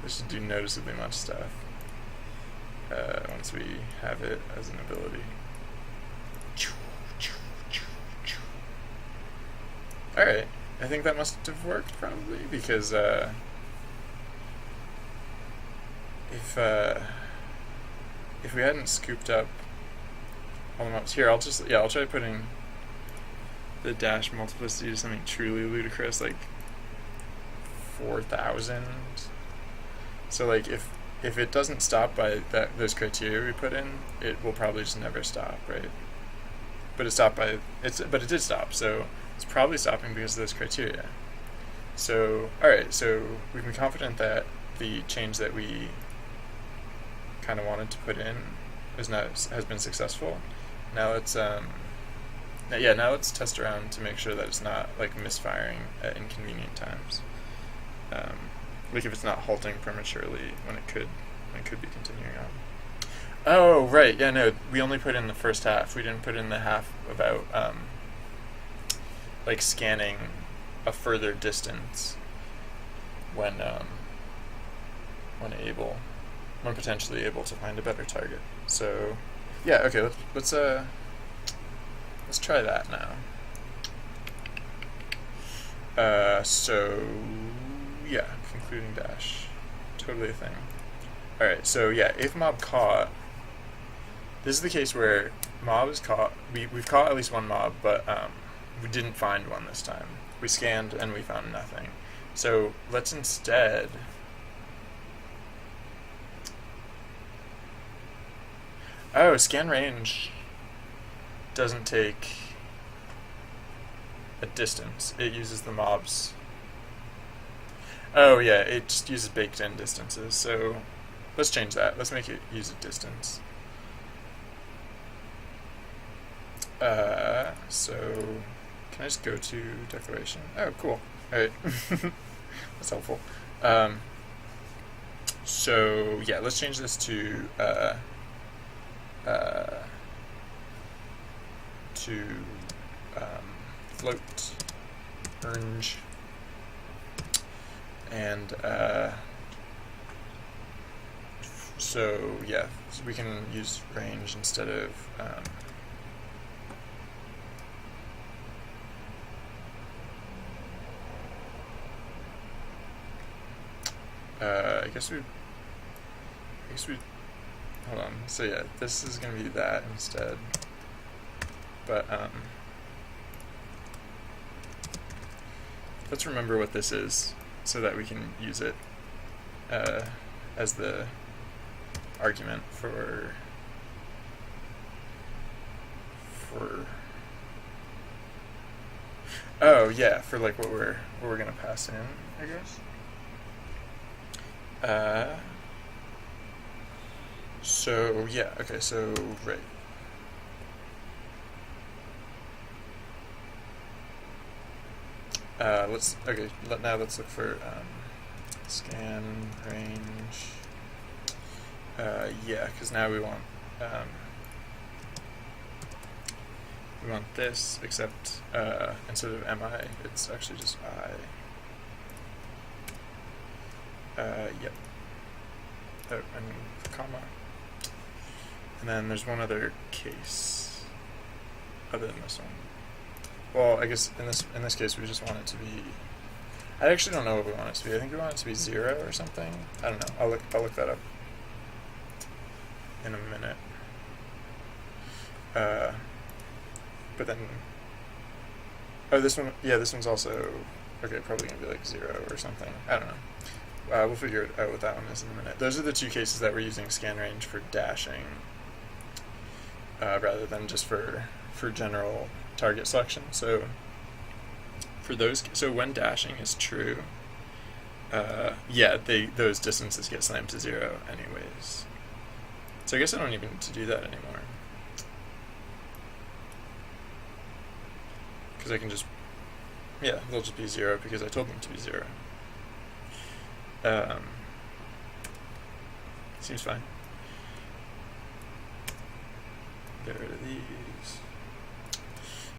This should do noticeably much stuff once we have it as an ability. Alright, I think that must have worked probably, because if we hadn't scooped up all the mobs here, I'll try putting the dash multiplicity to something truly ludicrous, like 4,000. So like if it doesn't stop by those criteria we put in, it will probably just never stop, right? But it did stop, so it's probably stopping because of those criteria. So alright, so we can be confident that the change that we kind of wanted to put in has been successful. Now let's now let's test around to make sure that it's not like misfiring at inconvenient times. Like if it's not halting prematurely when it could be continuing on. Oh right, yeah, no, we only put in the first half. We didn't put in the half about like scanning a further distance when potentially able to find a better target. So yeah, okay, let's try that now. So yeah, concluding dash, totally a thing. Alright, so yeah, if mob caught, this is the case where mob is caught. We've caught at least one mob, but we didn't find one this time. We scanned and we found nothing. So let's instead scan range doesn't take a distance. It uses the mobs. Oh yeah, it just uses baked in distances. So let's change that. Let's make it use a distance. So can I just go to declaration? Oh, cool. Alright. That's helpful. So yeah, let's change this to float orange, and so yeah, so we can use range instead of I guess we hold on. So yeah, this is gonna be that instead. But let's remember what this is so that we can use it as the argument for oh yeah, for like what we're gonna pass in, I guess. So yeah, okay, so right. Now let's look for scan range. Yeah, because now we want this, except instead of mi, it's actually just I. Yep. Oh, and comma. And then there's one other case other than this one. Well, I guess in this case we just want it to be. I actually don't know what we want it to be. I think we want it to be 0 or something. I don't know. I'll look that up in a minute. But then, this one. Yeah, this one's also okay. Probably gonna be like 0 or something. I don't know. We'll figure out what that one is in a minute. Those are the two cases that we're using scan range for dashing, rather than just for general target selection. So for those, so when dashing is true, yeah, those distances get slammed to 0 anyways. So I guess I don't even need to do that anymore, because I can just, yeah, they'll just be 0 because I told them to be 0. Seems fine. Get rid of these.